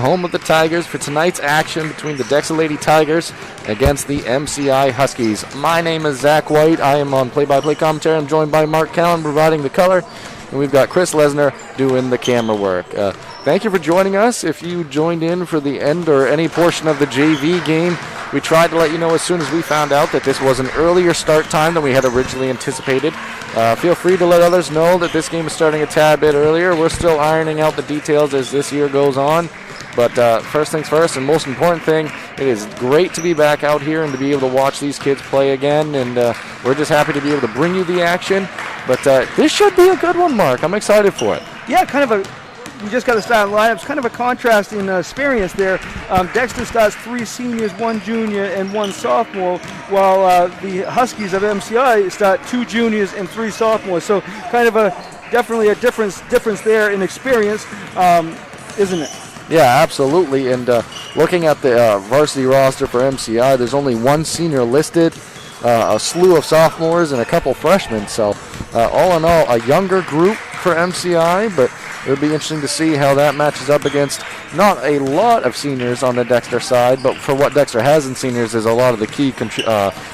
home of the Tigers for tonight's action between the Dexter Tigers against the MCI Huskies. My name is Zach White. I am on play-by-play commentary. I'm joined by Mark Callan providing the color, and we've got Chris Lesnar doing the camera work. Thank you for joining us. If you joined in for the end or any portion of the JV game, we tried to let you know as soon as we found out that this was an earlier start time than we had originally anticipated. Feel free to let others know that this game is starting a tad bit earlier. We're still ironing out the details as this year goes on. But first things first, and most important thing, it is great to be back out here and to be able to watch these kids play again. And we're just happy to be able to bring you the action. But this should be a good one, Mark. I'm excited for it. Yeah, we just got to start lineups. Kind of a contrasting experience there. Dexter starts 3 seniors, 1 junior, and 1 sophomore, while the Huskies of MCI start 2 juniors and 3 sophomores. So kind of definitely a difference there in experience, isn't it? Yeah, absolutely. And looking at the varsity roster for MCI, there's only 1 senior listed, a slew of sophomores, and a couple freshmen. So all in all, a younger group for MCI, but it'll be interesting to see how that matches up against not a lot of seniors on the Dexter side, but for what Dexter has in seniors is a lot of the key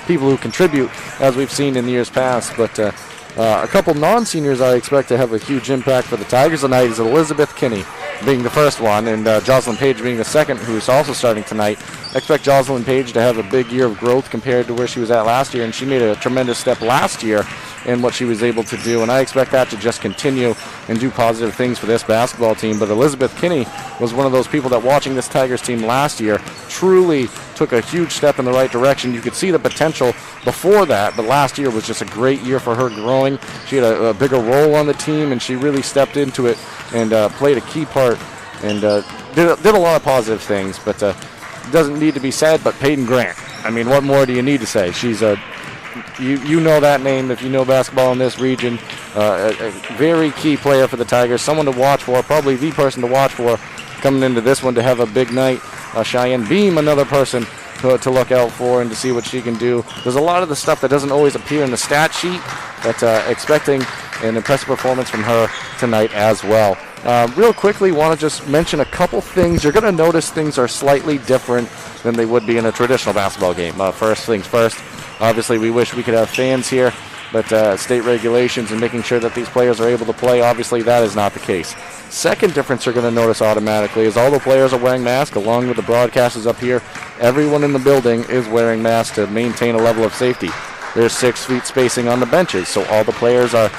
people who contribute, as we've seen in years past. But a couple non-seniors I expect to have a huge impact for the Tigers tonight is Elizabeth Kinney being the first one, and Jocelyn Page being the second, who's also starting tonight. I expect Jocelyn Page to have a big year of growth compared to where she was at last year, and she made a tremendous step last year in what she was able to do, and I expect that to just continue and do positive things for this basketball team. But Elizabeth Kinney was one of those people that, watching this Tigers team last year, truly took a huge step in the right direction. You could see the potential before that, but last year was just a great year for her growing. She had a bigger role on the team, and she really stepped into it and played a key part and did a lot of positive things. But doesn't need to be said, but Peyton Grant, I mean, what more do you need to say? She's you know that name if you know basketball in this region. A very key player for the Tigers, someone to watch for, probably the person to watch for coming into this one to have a big night. Cheyenne Beam, another person to look out for and to see what she can do. There's a lot of the stuff that doesn't always appear in the stat sheet, but expecting an impressive performance from her tonight as well. Real quickly, want to just mention a couple things. You're going to notice things are slightly different than they would be in a traditional basketball game. First things first, obviously we wish we could have fans here, but state regulations and making sure that these players are able to play, obviously that is not the case. Second difference you're going to notice automatically is all the players are wearing masks, along with the broadcasters up here. Everyone in the building is wearing masks to maintain a level of safety. There's 6 feet spacing on the benches, so all the players are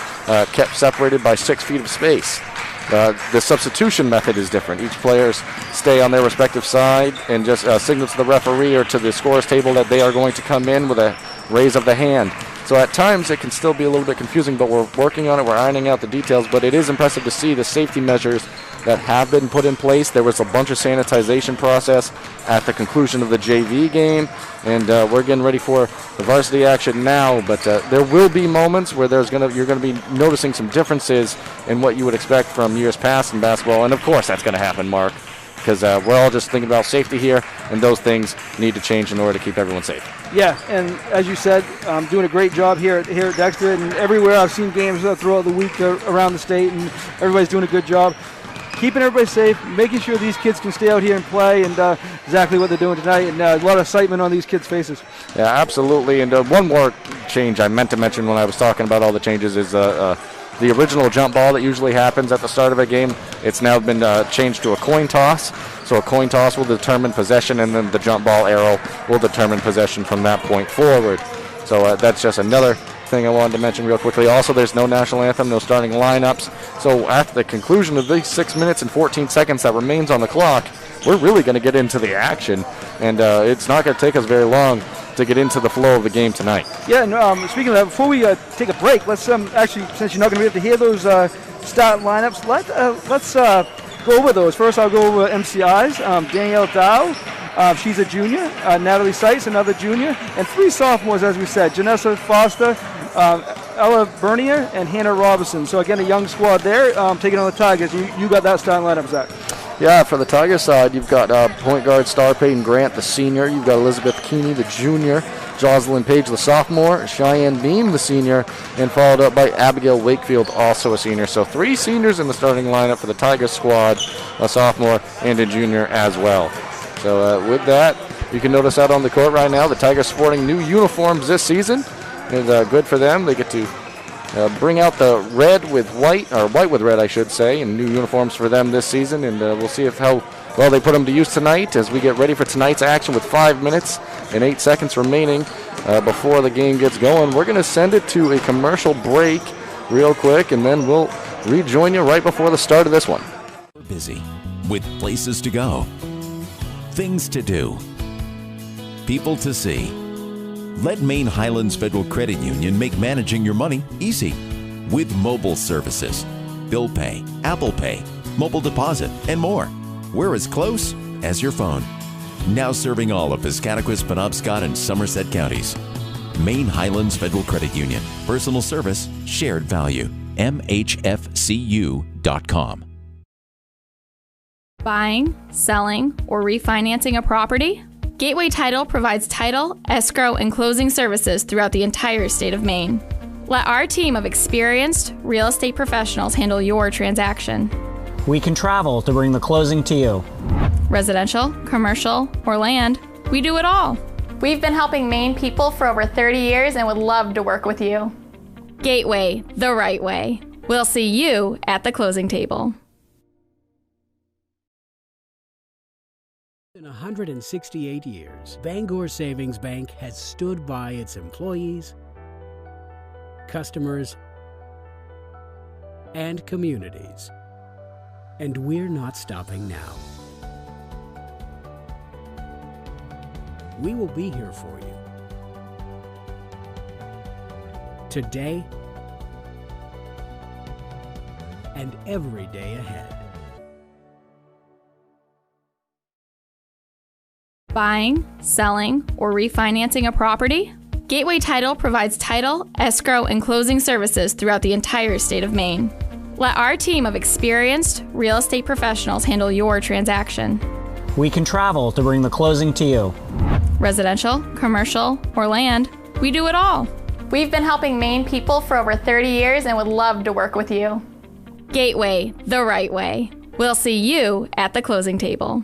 kept separated by 6 feet of space. The substitution method is different. Each players stay on their respective side and just signal to the referee or to the scorer's table that they are going to come in with a raise of the hand. So at times it can still be a little bit confusing, but we're working on it. We're ironing out the details, but it is impressive to see the safety measures that have been put in place. There was a bunch of sanitization process at the conclusion of the JV game, and we're getting ready for the varsity action now. But there will be moments where you're going to be noticing some differences in what you would expect from years past in basketball, and of course that's going to happen, Mark, because we're all just thinking about safety here, and those things need to change in order to keep everyone safe. Yeah, and as you said, doing a great job here at Dexter, and everywhere I've seen games throughout the week around the state, and everybody's doing a good job. Keeping everybody safe, making sure these kids can stay out here and play, and exactly what they're doing tonight, and a lot of excitement on these kids' faces. Yeah, absolutely. And one more change I meant to mention when I was talking about all the changes is the original jump ball that usually happens at the start of a game. It's now been changed to a coin toss. So a coin toss will determine possession, and then the jump ball arrow will determine possession from that point forward. So that's just another thing I wanted to mention real quickly. Also, there's no national anthem, no starting lineups. So after the conclusion of these 6 minutes and 14 seconds that remains on the clock, we're really going to get into the action, and it's not going to take us very long to get into the flow of the game tonight. Yeah, and speaking of that, before we take a break, let's actually, since you're not going to be able to hear those start lineups, let's go over those. First, I'll go over MCI's. Danielle Dow, she's a junior. Natalie Seitz, another junior. And 3 sophomores, as we said. Janessa Foster, Ella Bernier, and Hannah Robinson. So, again, a young squad there taking on the Tigers. You got that starting lineup, Zach. Yeah, for the Tigers side, you've got point guard star Peyton Grant, the senior. You've got Elizabeth Keeney, the junior. Jocelyn Page, the sophomore, Cheyenne Beam, the senior, and followed up by Abigail Wakefield, also a senior. So 3 seniors in the starting lineup for the Tigers squad, a sophomore and a junior as well. So with that, you can notice out on the court right now, the Tigers sporting new uniforms this season. It's good for them. They get to bring out the red with white, or white with red, I should say, and new uniforms for them this season. And we'll see how well they put them to use tonight as we get ready for tonight's action with 5 minutes and 8 seconds remaining before the game gets going. We're going to send it to a commercial break real quick, and then we'll rejoin you right before the start of this one. We're busy with places to go, things to do, people to see. Let Maine Highlands Federal Credit Union make managing your money easy with mobile services, bill pay, Apple Pay, mobile deposit, and more. We're as close as your phone. Now serving all of Piscataquis, Penobscot, and Somerset counties. Maine Highlands Federal Credit Union. Personal service, shared value. MHFCU.com. Buying, selling, or refinancing a property? Gateway Title provides title, escrow, and closing services throughout the entire state of Maine. Let our team of experienced real estate professionals handle your transaction. We can travel to bring the closing to you. Residential, commercial, or land, we do it all. We've been helping Maine people for over 30 years and would love to work with you. Gateway, the right way. We'll see you at the closing table. In 168 years, Bangor Savings Bank has stood by its employees, customers, and communities. And we're not stopping now. We will be here for you. Today and every day ahead. Buying, selling, or refinancing a property? Gateway Title provides title, escrow, and closing services throughout the entire state of Maine. Let our team of experienced real estate professionals handle your transaction. We can travel to bring the closing to you. Residential, commercial, or land, we do it all. We've been helping Maine people for over 30 years and would love to work with you. Gateway, the right way. We'll see you at the closing table.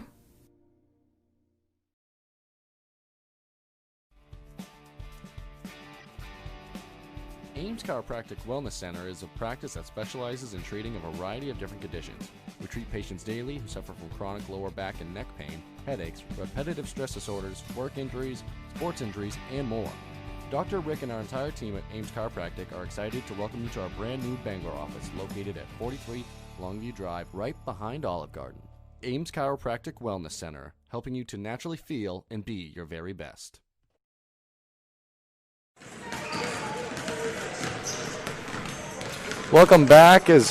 Ames Chiropractic Wellness Center is a practice that specializes in treating a variety of different conditions. We treat patients daily who suffer from chronic lower back and neck pain, headaches, repetitive stress disorders, work injuries, sports injuries, and more. Dr. Rick and our entire team at Ames Chiropractic are excited to welcome you to our brand new Bangor office located at 43 Longview Drive, right behind Olive Garden. Ames Chiropractic Wellness Center, helping you to naturally feel and be your very best. Welcome back. As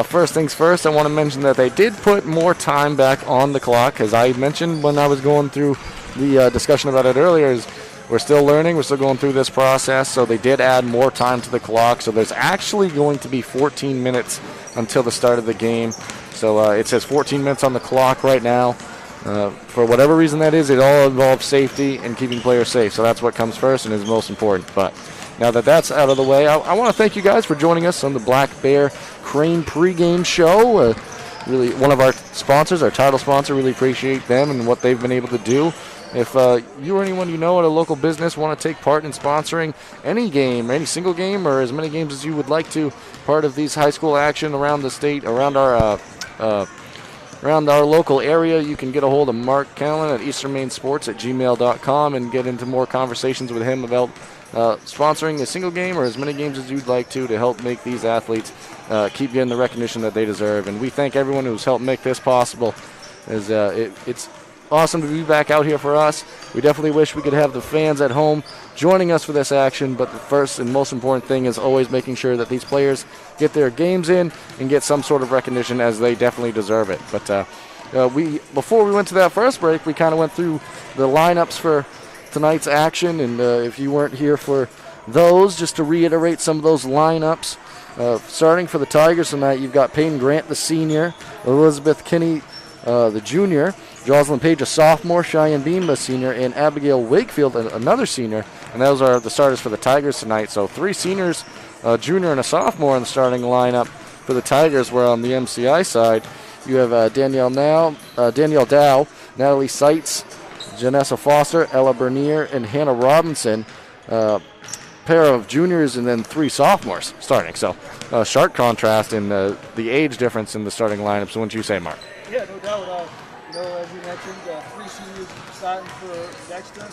first things first, I want to mention that they did put more time back on the clock. As I mentioned when I was going through the discussion about it earlier, is we're still learning, we're still going through this process, so they did add more time to the clock. So there's actually going to be 14 minutes until the start of the game. So it says 14 minutes on the clock right now. For whatever reason that is, it all involves safety and keeping players safe. So that's what comes first and is most important. But now that that's out of the way, I want to thank you guys for joining us on the Black Bear Crane pregame show. Really, one of our sponsors, our title sponsor, really appreciate them and what they've been able to do. If you or anyone you know at a local business want to take part in sponsoring any game, any single game, or as many games as you would like to, part of these high school action around the state, around our local area, you can get a hold of Mark Callan at easternmainsports@gmail.com and get into more conversations with him about sponsoring a single game or as many games as you'd like to help make these athletes keep getting the recognition that they deserve. And we thank everyone who's helped make this possible. As it's awesome to be back out here for us. We definitely wish we could have the fans at home joining us for this action, but the first and most important thing is always making sure that these players get their games in and get some sort of recognition, as they definitely deserve it. But before we went to that first break, we kind of went through the lineups for tonight's action, and if you weren't here for those, just to reiterate some of those lineups. Starting for the Tigers tonight, you've got Peyton Grant, the senior, Elizabeth Kinney, the junior, Jocelyn Page, a sophomore, Cheyenne Beam, a senior, and Abigail Wakefield, another senior. And those are the starters for the Tigers tonight. So 3 seniors, a junior and a sophomore in the starting lineup for the Tigers, where on the MCI side, you have Danielle Dow, Natalie Seitz, Janessa Foster, Ella Bernier, and Hannah Robinson. Pair of juniors and then 3 sophomores starting. So sharp contrast in the age difference in the starting lineups. Wouldn't you say, Mark? Yeah, no doubt. As you mentioned, 3 seniors starting for Dexter, 2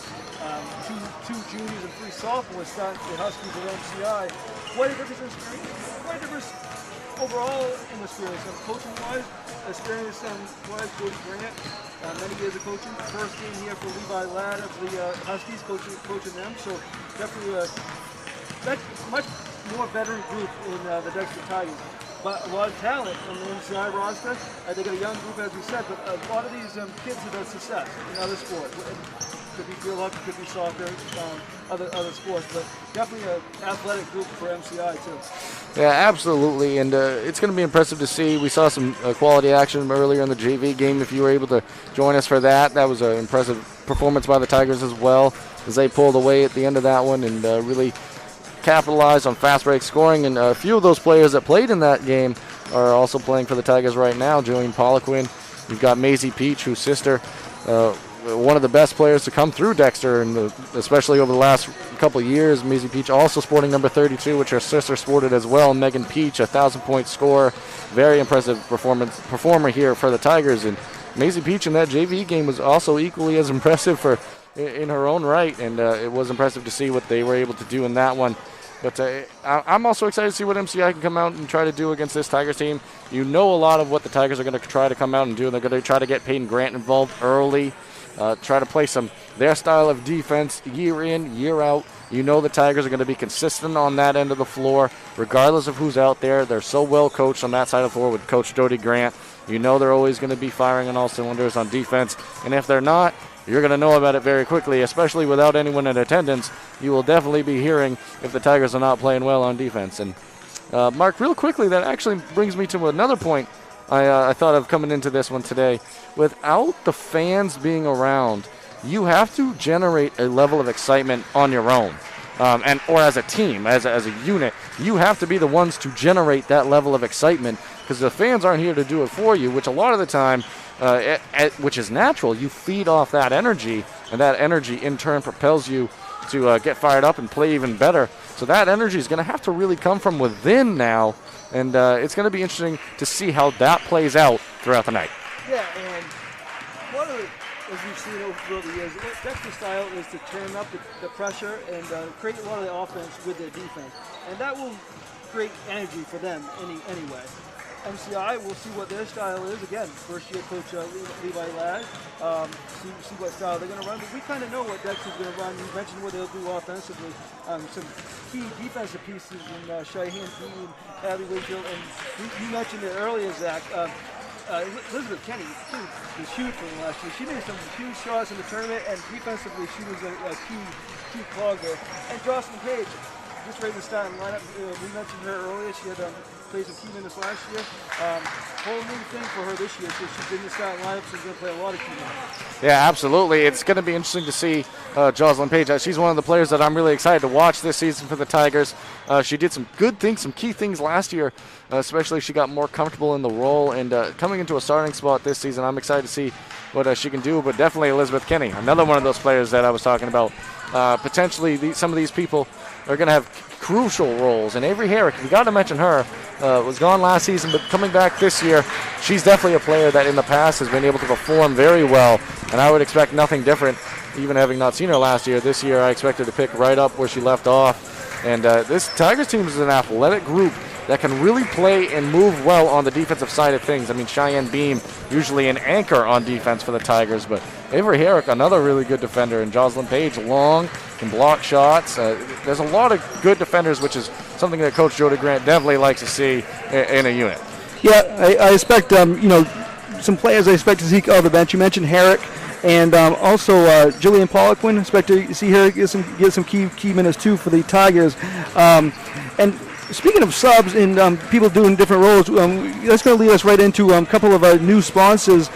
juniors and 3 sophomores starting for the Huskies at MCI. Quite a difference in experience. Quite a difference overall in experience. Coaching-wise, experience-wise, Jody Grant, many years of coaching. First game here for Levi Ladd of the Huskies, coaching them. So definitely a much more veteran group in the Dexter Tigers. But a lot of talent on the MCI roster. They got a young group, as we said, but a lot of these kids have had success in other sports. Could be field hockey, could be soccer, other sports, but definitely an athletic group for MCI too. Yeah, absolutely, and it's going to be impressive to see. We saw some quality action earlier in the JV game. If you were able to join us for that, that was an impressive performance by the Tigers as well, as they pulled away at the end of that one and really capitalized on fast break scoring. And a few of those players that played in that game are also playing for the Tigers right now. Julian Poliquin, you've got Maisie Peach, whose sister, one of the best players to come through Dexter, and especially over the last couple of years. Maisie Peach also sporting number 32, which her sister sported as well. Megan Peach, a 1,000-point scorer, very impressive performer here for the Tigers. And Maisie Peach in that JV game was also equally as impressive in her own right, and it was impressive to see what they were able to do in that one. But I'm also excited to see what MCI can come out and try to do against this Tigers team. You know a lot of what the Tigers are going to try to come out and do. They're going to try to get Peyton Grant involved early, try to play their style of defense year in, year out. You know the Tigers are going to be consistent on that end of the floor, regardless of who's out there. They're so well coached on that side of the floor with Coach Jody Grant. You know they're always going to be firing on all cylinders on defense. And if they're not, you're going to know about it very quickly, especially without anyone in attendance. You will definitely be hearing if the Tigers are not playing well on defense. And Mark, real quickly, that actually brings me to another point I thought of coming into this one today. Without the fans being around, you have to generate a level of excitement on your own. Or as a team, as a unit, you have to be the ones to generate that level of excitement, because the fans aren't here to do it for you, which a lot of the time, which is natural, you feed off that energy, and that energy in turn propels you to get fired up and play even better. So that energy is going to have to really come from within now, and it's going to be interesting to see how that plays out throughout the night. Yeah, and one of the, as we've seen over the years, Dexter's style is to turn up the pressure and create a lot of the offense with their defense. And that will create energy for them anyway. MCI, we'll see what their style is. Again, first-year coach Levi Ladd. See what style they're going to run. But we kind of know what Dexter's going to run. You mentioned what they'll do offensively. Some key defensive pieces in Cheyenne Beam, Abby Wakefield, and you mentioned it earlier, Zach. Elizabeth Kenny was huge for them last year. She made some huge shots in the tournament, and defensively she was a key clog there. And Jocelyn Page, just ready to start in the lineup. We mentioned her earlier. She had played some key minutes last year. Whole new thing for her this year. So she's in the starting lineup. She's going to play a lot of key minutes. Yeah, absolutely. It's going to be interesting to see Jocelyn Page. She's one of the players that I'm really excited to watch this season for the Tigers. She did some good things, some key things last year, especially she got more comfortable in the role. And coming into a starting spot this season, I'm excited to see what she can do. But definitely Elizabeth Kenny, another one of those players that I was talking about. Potentially some of these people are going to have crucial roles. And Avery Herrick, we got to mention her, was gone last season, but coming back this year, she's definitely a player that in the past has been able to perform very well. And I would expect nothing different, even having not seen her last year. This year, I expect her to pick right up where she left off. And this Tigers team is an athletic group that can really play and move well on the defensive side of things. I mean, Cheyenne Beam, usually an anchor on defense for the Tigers, but Avery Herrick, another really good defender, and Jocelyn Page, long, can block shots. There's a lot of good defenders, which is something that Coach Jody Grant definitely likes to see in a unit. Yeah, I expect, some players I expect to see off the bench. You mentioned Herrick, and also Jillian Poliquin. Expect to see her get some key minutes too for the Tigers. And speaking of subs and people doing different roles, that's going to lead us right into a couple of new sponsors.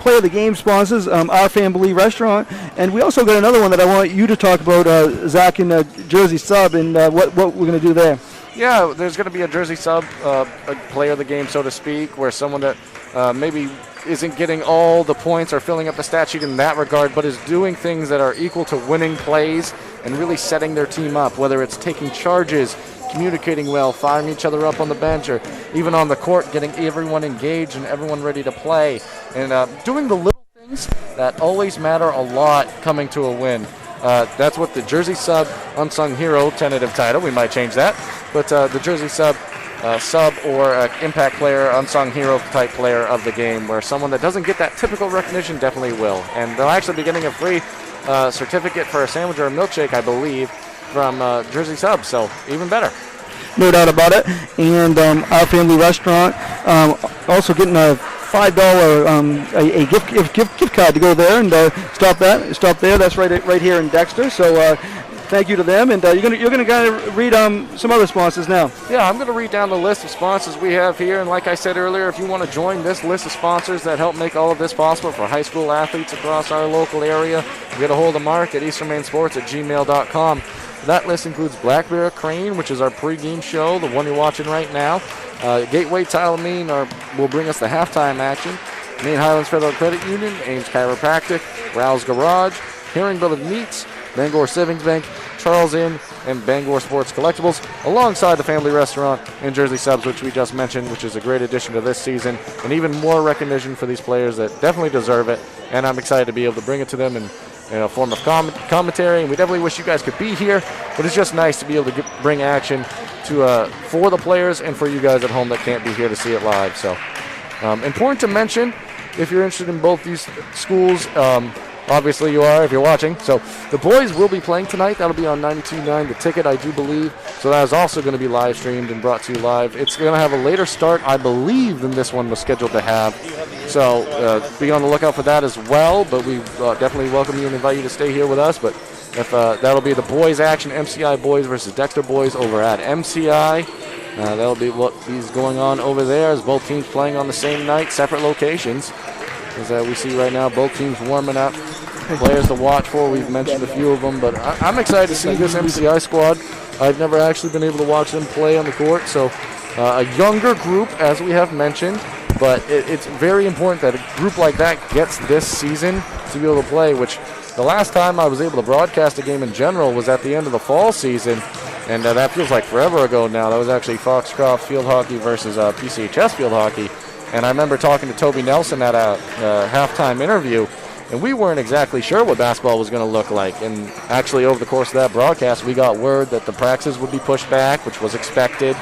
play of the game sponsors, Our Family Restaurant, and we also got another one that I want you to talk about, Zach, in Jersey Sub, and what we're going to do there. Yeah, there's going to be a Jersey Sub, a player of the game, so to speak, where someone that maybe isn't getting all the points or filling up the stat sheet in that regard, but is doing things that are equal to winning plays and really setting their team up, whether it's taking charges, communicating well, firing each other up on the bench, or even on the court, getting everyone engaged and everyone ready to play, and doing the little things that always matter a lot coming to a win. That's what the Jersey Sub Unsung Hero tentative title, we might change that, but the Jersey Sub sub or impact player, unsung hero type player of the game, where someone that doesn't get that typical recognition definitely will. And they'll actually be getting a free certificate for a sandwich or a milkshake, I believe, from Jersey Sub, so even better. No doubt about it. And Our Family Restaurant also getting a $5 a gift card to go there and stop there. That's right here in Dexter. So thank you to them. And you're gonna kind of read some other sponsors now. Yeah, I'm going to read down the list of sponsors we have here. And like I said earlier, if you want to join this list of sponsors that help make all of this possible for high school athletes across our local area, get a hold of Mark at easternmainsports@gmail.com. That list includes Black Bear Crane, which is our pregame show, the one you're watching right now. Gateway Tile Maine will bring us the halftime action. Maine Highlands Federal Credit Union, Ames Chiropractic, Rouse Garage, Herring Brothers Meats, Bangor Savings Bank, Charles Inn, and Bangor Sports Collectibles, alongside the Family Restaurant and Jersey Subs, which we just mentioned, which is a great addition to this season, and even more recognition for these players that definitely deserve it. And I'm excited to be able to bring it to them in a form of commentary. And we definitely wish you guys could be here, but it's just nice to be able to bring action to for the players and for you guys at home that can't be here to see it live. So important to mention, if you're interested in both these schools, obviously you are if you're watching. So the boys will be playing tonight. That'll be on 92.9 The Ticket, I do believe. So that is also going to be live streamed and brought to you live. It's going to have a later start, I believe, than this one was scheduled to have. So be on the lookout for that as well. But we definitely welcome you and invite you to stay here with us. But if that'll be the boys action, MCI boys versus Dexter boys over at MCI. That'll be what is going on over there, as both teams playing on the same night, separate locations. As we see right now, both teams warming up. Players to watch for, we've mentioned a few of them, but I'm excited to see this MCI squad. I've never actually been able to watch them play on the court, so a younger group, as we have mentioned, but it's very important that a group like that gets this season to be able to play, which the last time I was able to broadcast a game in general was at the end of the fall season, and that feels like forever ago now. That was actually Foxcroft Field Hockey versus PCHS Field Hockey. And I remember talking to Toby Nelson at a halftime interview, and we weren't exactly sure what basketball was going to look like. And actually, over the course of that broadcast, we got word that the practices would be pushed back, which was expected.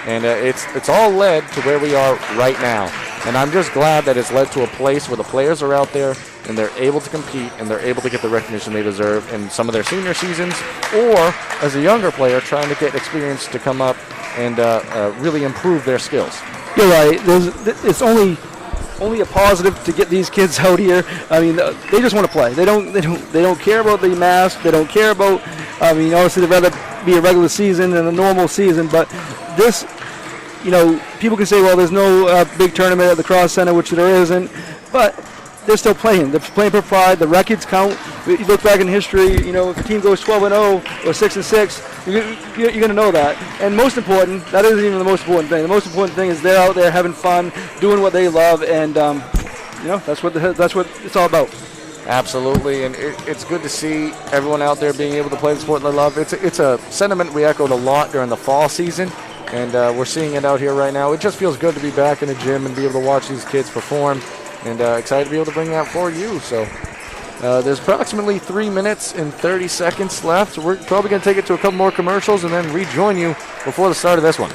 And it's all led to where we are right now. And I'm just glad that it's led to a place where the players are out there and they're able to compete and they're able to get the recognition they deserve in some of their senior seasons, or as a younger player trying to get experience to come up and really improve their skills. You're right. It's only a positive to get these kids out here. I mean, they just want to play. They don't care about the mask. They don't care about. I mean, obviously they'd rather be a regular season than a normal season. But this, people can say, well, there's no big tournament at the Cross Center, which there isn't. But they're still playing. They're playing for pride. The records count. You look back in history. If a team goes 12-0 or 6-6, you're going to know that. And most important, that isn't even the most important thing. The most important thing is they're out there having fun, doing what they love, and that's what it's all about. Absolutely, and it's good to see everyone out there being able to play the sport they love. It's a sentiment we echoed a lot during the fall season, and we're seeing it out here right now. It just feels good to be back in the gym and be able to watch these kids perform, and excited to be able to bring that for you. So there's approximately 3 minutes and 30 seconds left. So we're probably going to take it to a couple more commercials and then rejoin you before the start of this one.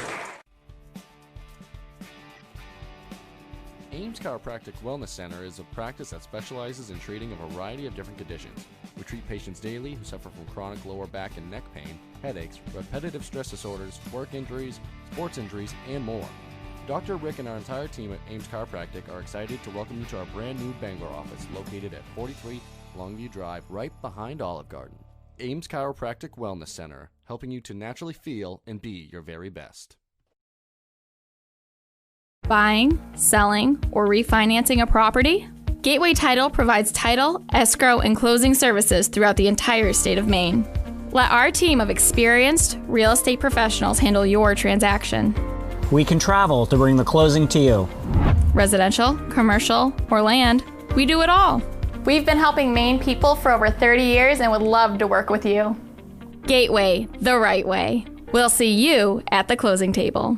Ames Chiropractic Wellness Center is a practice that specializes in treating a variety of different conditions. We treat patients daily who suffer from chronic lower back and neck pain, headaches, repetitive stress disorders, work injuries, sports injuries, and more. Dr. Rick and our entire team at Ames Chiropractic are excited to welcome you to our brand new Bangor office located at 43 Longview Drive, right behind Olive Garden. Ames Chiropractic Wellness Center, helping you to naturally feel and be your very best. Buying, selling, or refinancing a property? Gateway Title provides title, escrow, and closing services throughout the entire state of Maine. Let our team of experienced real estate professionals handle your transaction. We can travel to bring the closing to you. Residential, commercial, or land, we do it all. We've been helping Maine people for over 30 years and would love to work with you. Gateway, the right way. We'll see you at the closing table.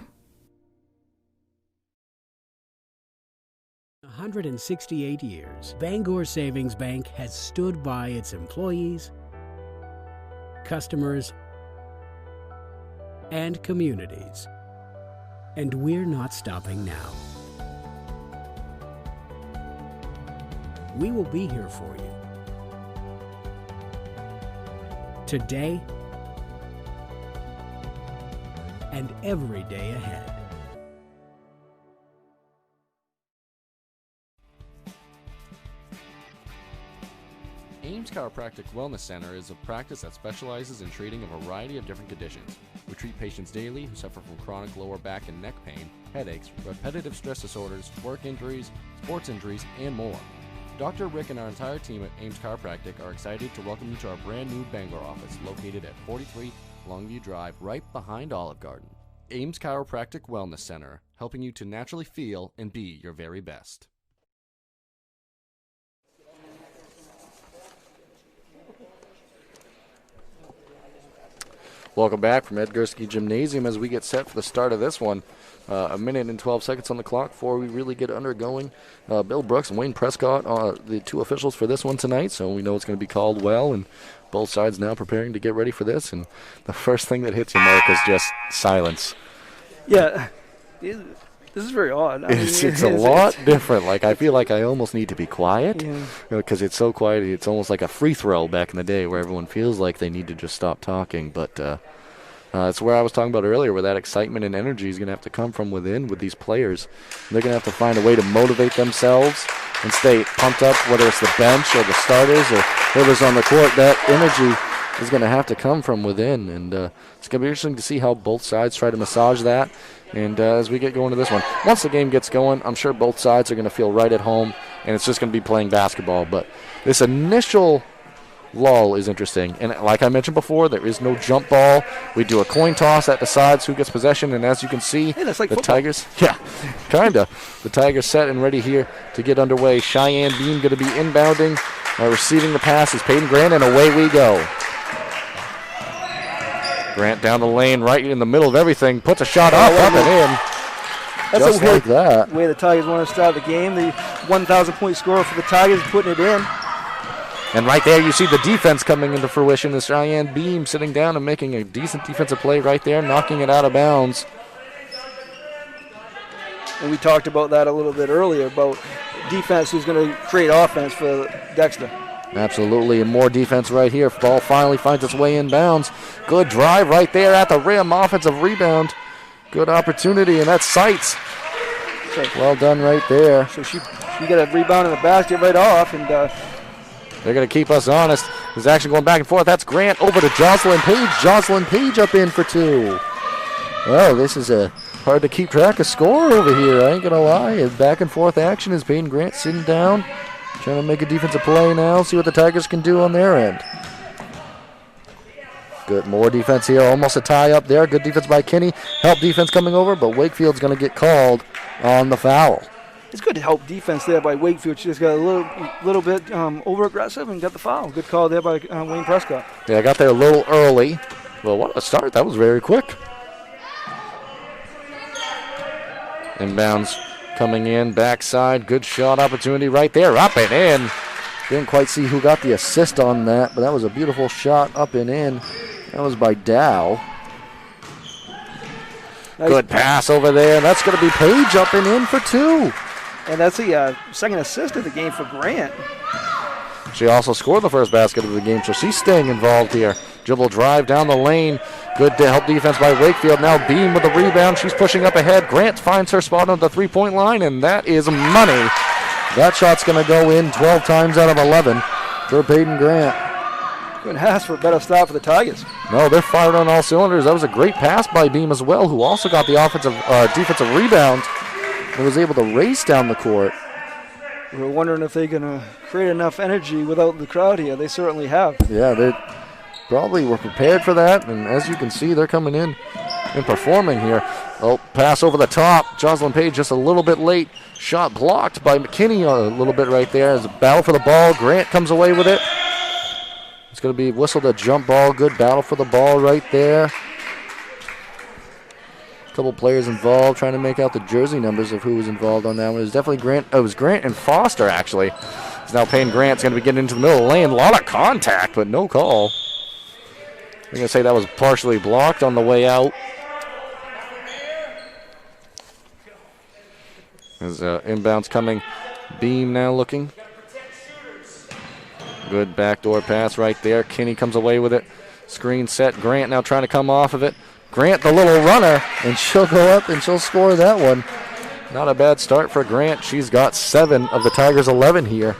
168 years, Bangor Savings Bank has stood by its employees, customers, and communities. And we're not stopping now. We will be here for you today and every day ahead. Ames Chiropractic Wellness Center is a practice that specializes in treating a variety of different conditions. We treat patients daily who suffer from chronic lower back and neck pain, headaches, repetitive stress disorders, work injuries, sports injuries, and more. Dr. Rick and our entire team at Ames Chiropractic are excited to welcome you to our brand new Bangor office located at 43 Longview Drive, right behind Olive Garden. Ames Chiropractic Wellness Center, helping you to naturally feel and be your very best. Welcome back from Ed Gursky Gymnasium as we get set for the start of this one. A minute and 12 seconds on the clock before we really get undergoing. Bill Brooks and Wayne Prescott are the two officials for this one tonight, so we know it's going to be called well, and both sides now preparing to get ready for this. And the first thing that hits you, Mark, is just silence. Yeah, this is very odd. I mean, it's a lot different. Like, I feel like I almost need to be quiet because it's so quiet. It's almost like a free throw back in the day where everyone feels like they need to just stop talking. But it's where I was talking about earlier, where that excitement and energy is going to have to come from within with these players. They're going to have to find a way to motivate themselves and stay pumped up, whether it's the bench or the starters or whoever's on the court. That energy is going to have to come from within, and it's going to be interesting to see how both sides try to massage that. And as we get going to this one, once the game gets going, I'm sure both sides are going to feel right at home, and it's just going to be playing basketball. But this initial lull is interesting. And like I mentioned before, there is no jump ball. We do a coin toss that decides who gets possession, and as you can see, that's like the football. Tigers, kind of. The Tigers set and ready here to get underway. Cheyenne Beam going to be inbounding. Receiving the pass is Peyton Grant, and away we go. Grant down the lane, right in the middle of everything, puts a shot up and in. That's just like that. The way the Tigers want to start the game. The 1,000-point scorer for the Tigers, putting it in. And right there you see the defense coming into fruition. The Cheyenne Beam sitting down and making a decent defensive play right there, knocking it out of bounds. And we talked about that a little bit earlier, about defense who's going to create offense for Dexter. Absolutely, and more defense right here. Ball finally finds its way inbounds. Good drive right there at the rim. Offensive rebound. Good opportunity, and that's Seitz. So, well done right there. So she got a rebound in the basket right off, and they're going to keep us honest. There's action going back and forth. That's Grant over to Jocelyn Page. Jocelyn Page up in for two. Well, this is hard to keep track of score over here. I ain't going to lie. Back and forth action is Peyton Grant sitting down. Trying to make a defensive play now, see what the Tigers can do on their end. Good, more defense here, almost a tie up there. Good defense by Kinney. Help defense coming over, but Wakefield's going to get called on the foul. It's good to help defense there by Wakefield. She just got a little bit over-aggressive and got the foul. Good call there by Wayne Prescott. Yeah, I got there a little early. Well, what a start. That was very quick. Inbounds coming in, backside, good shot opportunity right there, up and in. Didn't quite see who got the assist on that, but that was a beautiful shot up and in. That was by Dow. Nice. Good pass over there, and that's going to be Page up and in for two. And that's the second assist of the game for Grant. She also scored the first basket of the game, so she's staying involved here. Dribble drive down the lane. Good to help defense by Wakefield. Now Beam with the rebound. She's pushing up ahead. Grant finds her spot on the three-point line, and that is money. That shot's going to go in 12 times out of 11 for Peyton Grant. Couldn't ask for a better start for the Tigers. No, they're fired on all cylinders. That was a great pass by Beam as well, who also got the defensive rebound and was able to race down the court. We were wondering if they're going to create enough energy without the crowd here. They certainly have. Yeah, they probably were prepared for that, and as you can see, they're coming in and performing here. Oh, pass over the top. Jocelyn Page just a little bit late. Shot blocked by McKinney a little bit right there. There's a battle for the ball. Grant comes away with it. It's going to be whistled a jump ball. Good battle for the ball right there. A couple players involved trying to make out the jersey numbers of who was involved on that one. It was definitely Grant. Oh, it was Grant and Foster, actually. It's now Payne Grant's going to be getting into the middle of the lane. A lot of contact, but no call. I'm going to say that was partially blocked on the way out. As inbounds coming. Beam now looking. Good backdoor pass right there. Kinney comes away with it. Screen set. Grant now trying to come off of it. Grant, the little runner, and she'll go up and she'll score that one. Not a bad start for Grant. She's got 7 of the Tigers' 11 here.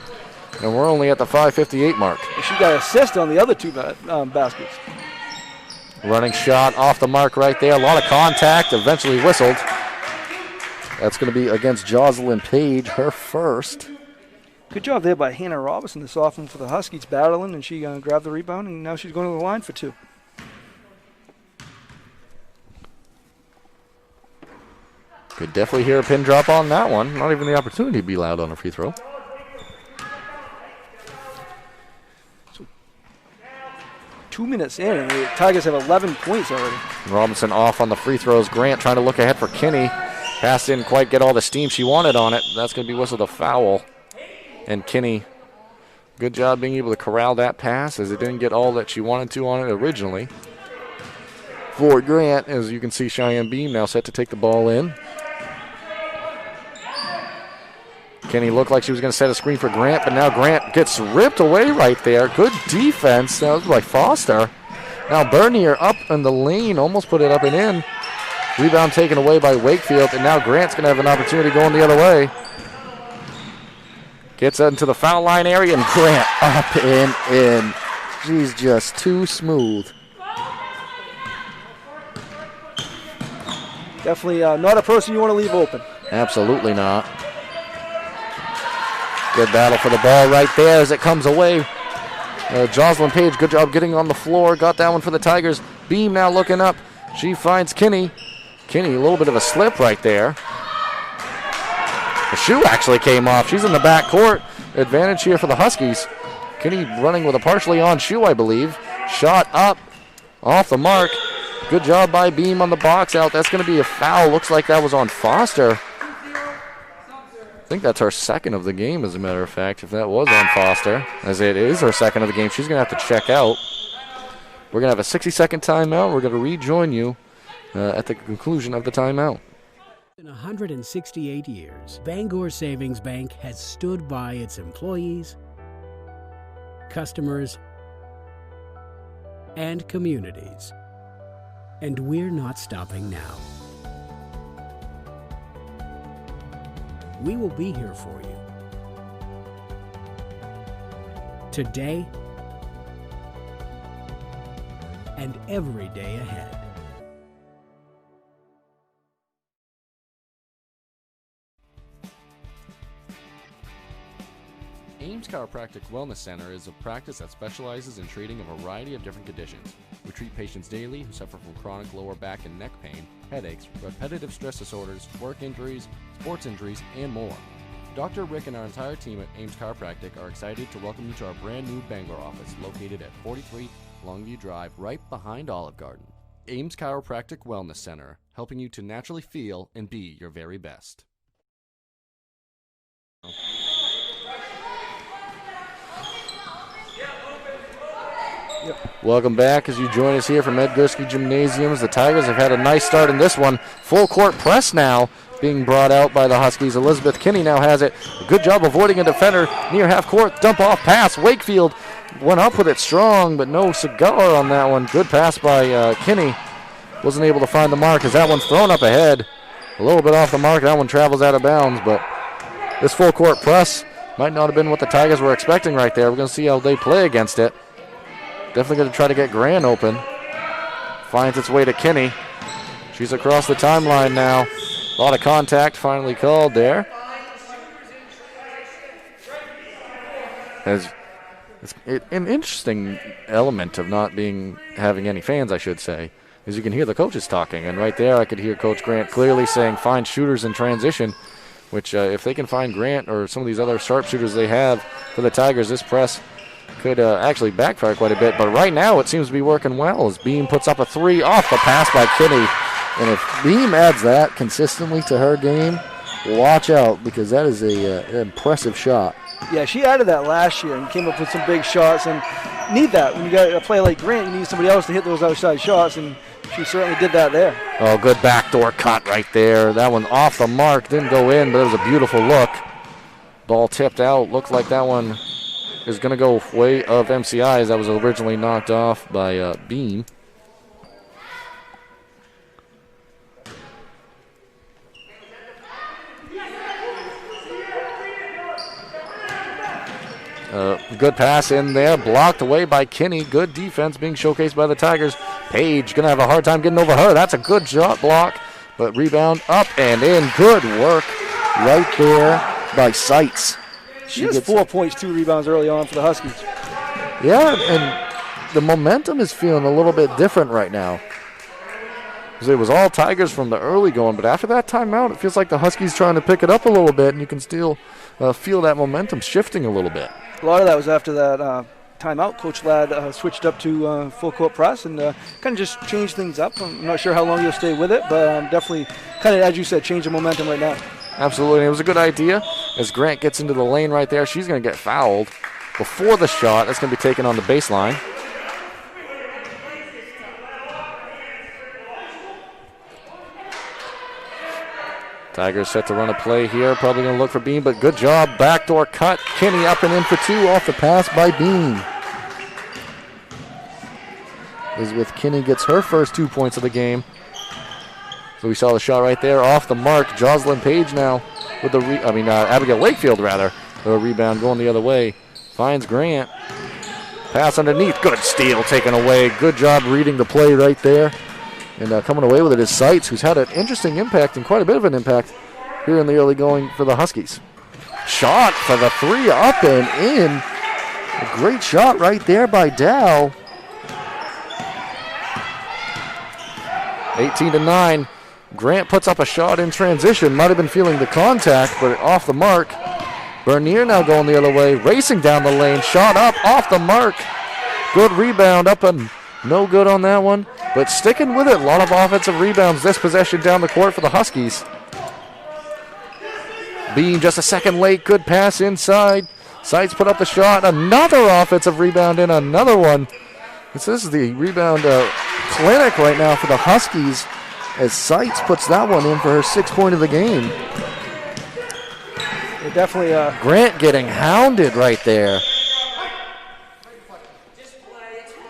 And we're only at the 5:58 mark. She got an assist on the other 2 baskets. Running shot off the mark right there. A lot of contact. Eventually whistled. That's going to be against Jocelyn Page, her first. Good job there by Hannah Robinson, the sophomore for the Huskies, battling, and she grabbed the rebound, and now she's going to the line for 2. Could definitely hear a pin drop on that one. Not even the opportunity to be loud on a free throw. So 2 minutes in, and the Tigers have 11 points already. Robinson off on the free throws. Grant trying to look ahead for Kinney. Pass didn't quite get all the steam she wanted on it. That's going to be whistled a foul. And Kinney, good job being able to corral that pass as it didn't get all that she wanted to on it originally. For Grant, as you can see, Cheyenne Beam now set to take the ball in. Kinney looked like she was going to set a screen for Grant, but now Grant gets ripped away right there. Good defense. That was by Foster. Now Bernier up in the lane, almost put it up and in. Rebound taken away by Wakefield, and now Grant's going to have an opportunity going the other way. Gets into the foul line area, and Grant up and in. She's just too smooth. Definitely not a person you want to leave open. Absolutely not. Good battle for the ball right there as it comes away. Jocelyn Page, good job getting on the floor. Got that one for the Tigers. Beam now looking up. She finds Kinney. Kinney, a little bit of a slip right there. The shoe actually came off. She's in the back court. Advantage here for the Huskies. Kinney running with a partially on shoe, I believe. Shot up, off the mark. Good job by Beam on the box out. That's going to be a foul. Looks like that was on Foster. I think that's her second of the game, as a matter of fact, if that was on Foster. As it is her second of the game, she's going to have to check out. We're going to have a 60-second timeout. We're going to rejoin you at the conclusion of the timeout. In 168 years, Bangor Savings Bank has stood by its employees, customers, and communities. And we're not stopping now. We will be here for you. Today and every day ahead. Ames Chiropractic Wellness Center is a practice that specializes in treating a variety of different conditions. We treat patients daily who suffer from chronic lower back and neck pain, headaches, repetitive stress disorders, work injuries, sports injuries, and more. Dr. Rick and our entire team at Ames Chiropractic are excited to welcome you to our brand new Bangor office located at 43 Longview Drive, right behind Olive Garden. Ames Chiropractic Wellness Center, helping you to naturally feel and be your very best. Welcome back as you join us here from Ed Gursky Gymnasiums. The Tigers have had a nice start in this one. Full court press now being brought out by the Huskies. Elizabeth Kinney now has it. A good job avoiding a defender near half court. Dump off pass. Wakefield went up with it strong, but no cigar on that one. Good pass by Kinney. Wasn't able to find the mark as that one's thrown up ahead. A little bit off the mark. That one travels out of bounds, but this full court press might not have been what the Tigers were expecting right there. We're going to see how they play against it. Definitely going to try to get Grant open. Finds its way to Kinney. She's across the timeline now. A lot of contact finally called there. It's an interesting element of not having any fans, I should say, is you can hear the coaches talking. And right there I could hear Coach Grant clearly saying find shooters in transition, which if they can find Grant or some of these other sharpshooters they have for the Tigers, this press could actually backfire quite a bit. But right now it seems to be working well as Beam puts up a 3 off the pass by Kinney. And if Beam adds that consistently to her game, watch out, because that is an impressive shot. Yeah, she added that last year and came up with some big shots, and need that. When you got a player like Grant, you need somebody else to hit those outside shots, and she certainly did that there. Oh, good backdoor cut right there. That one off the mark, didn't go in, but it was a beautiful look. Ball tipped out. Looked like that one is going to go way of MCI's. That was originally knocked off by Beam. Good pass in there, blocked away by Kinney. Good defense being showcased by the Tigers. Page going to have a hard time getting over her. That's a good shot block, but rebound up and in. Good work right there by Seitz. She has 4 points, 2 rebounds early on for the Huskies. Yeah, and the momentum is feeling a little bit different right now. It was all Tigers from the early going, but after that timeout, it feels like the Huskies trying to pick it up a little bit, and you can still feel that momentum shifting a little bit. A lot of that was after that timeout. Coach Ladd switched up to full court press and kind of just changed things up. I'm not sure how long he'll stay with it, but definitely kind of, as you said, change the momentum right now. Absolutely. It was a good idea. As Grant gets into the lane right there, she's going to get fouled before the shot. That's going to be taken on the baseline. Tigers set to run a play here. Probably going to look for Beam, but good job. Backdoor cut. Kinney up and in for 2 off the pass by Beam. Elizabeth Kinney gets her first 2 points of the game. So we saw the shot right there off the mark. Jocelyn Page now with the Abigail Wakefield rather. The rebound going the other way. Finds Grant. Pass underneath. Good steal taken away. Good job reading the play right there. And coming away with it is Seitz, who's had an interesting impact and quite a bit of an impact here in the early going for the Huskies. Shot for the 3 up and in. A great shot right there by Dow. 18-9. Grant puts up a shot in transition. Might have been feeling the contact, but off the mark. Bernier now going the other way, racing down the lane. Shot up, off the mark. Good rebound up and no good on that one. But sticking with it, a lot of offensive rebounds this possession down the court for the Huskies. Beam just a second late, good pass inside. Seitz put up the shot, another offensive rebound in, another one. This is the rebound clinic right now for the Huskies as Seitz puts that one in for her 6th point of the game. It definitely Grant getting hounded right there.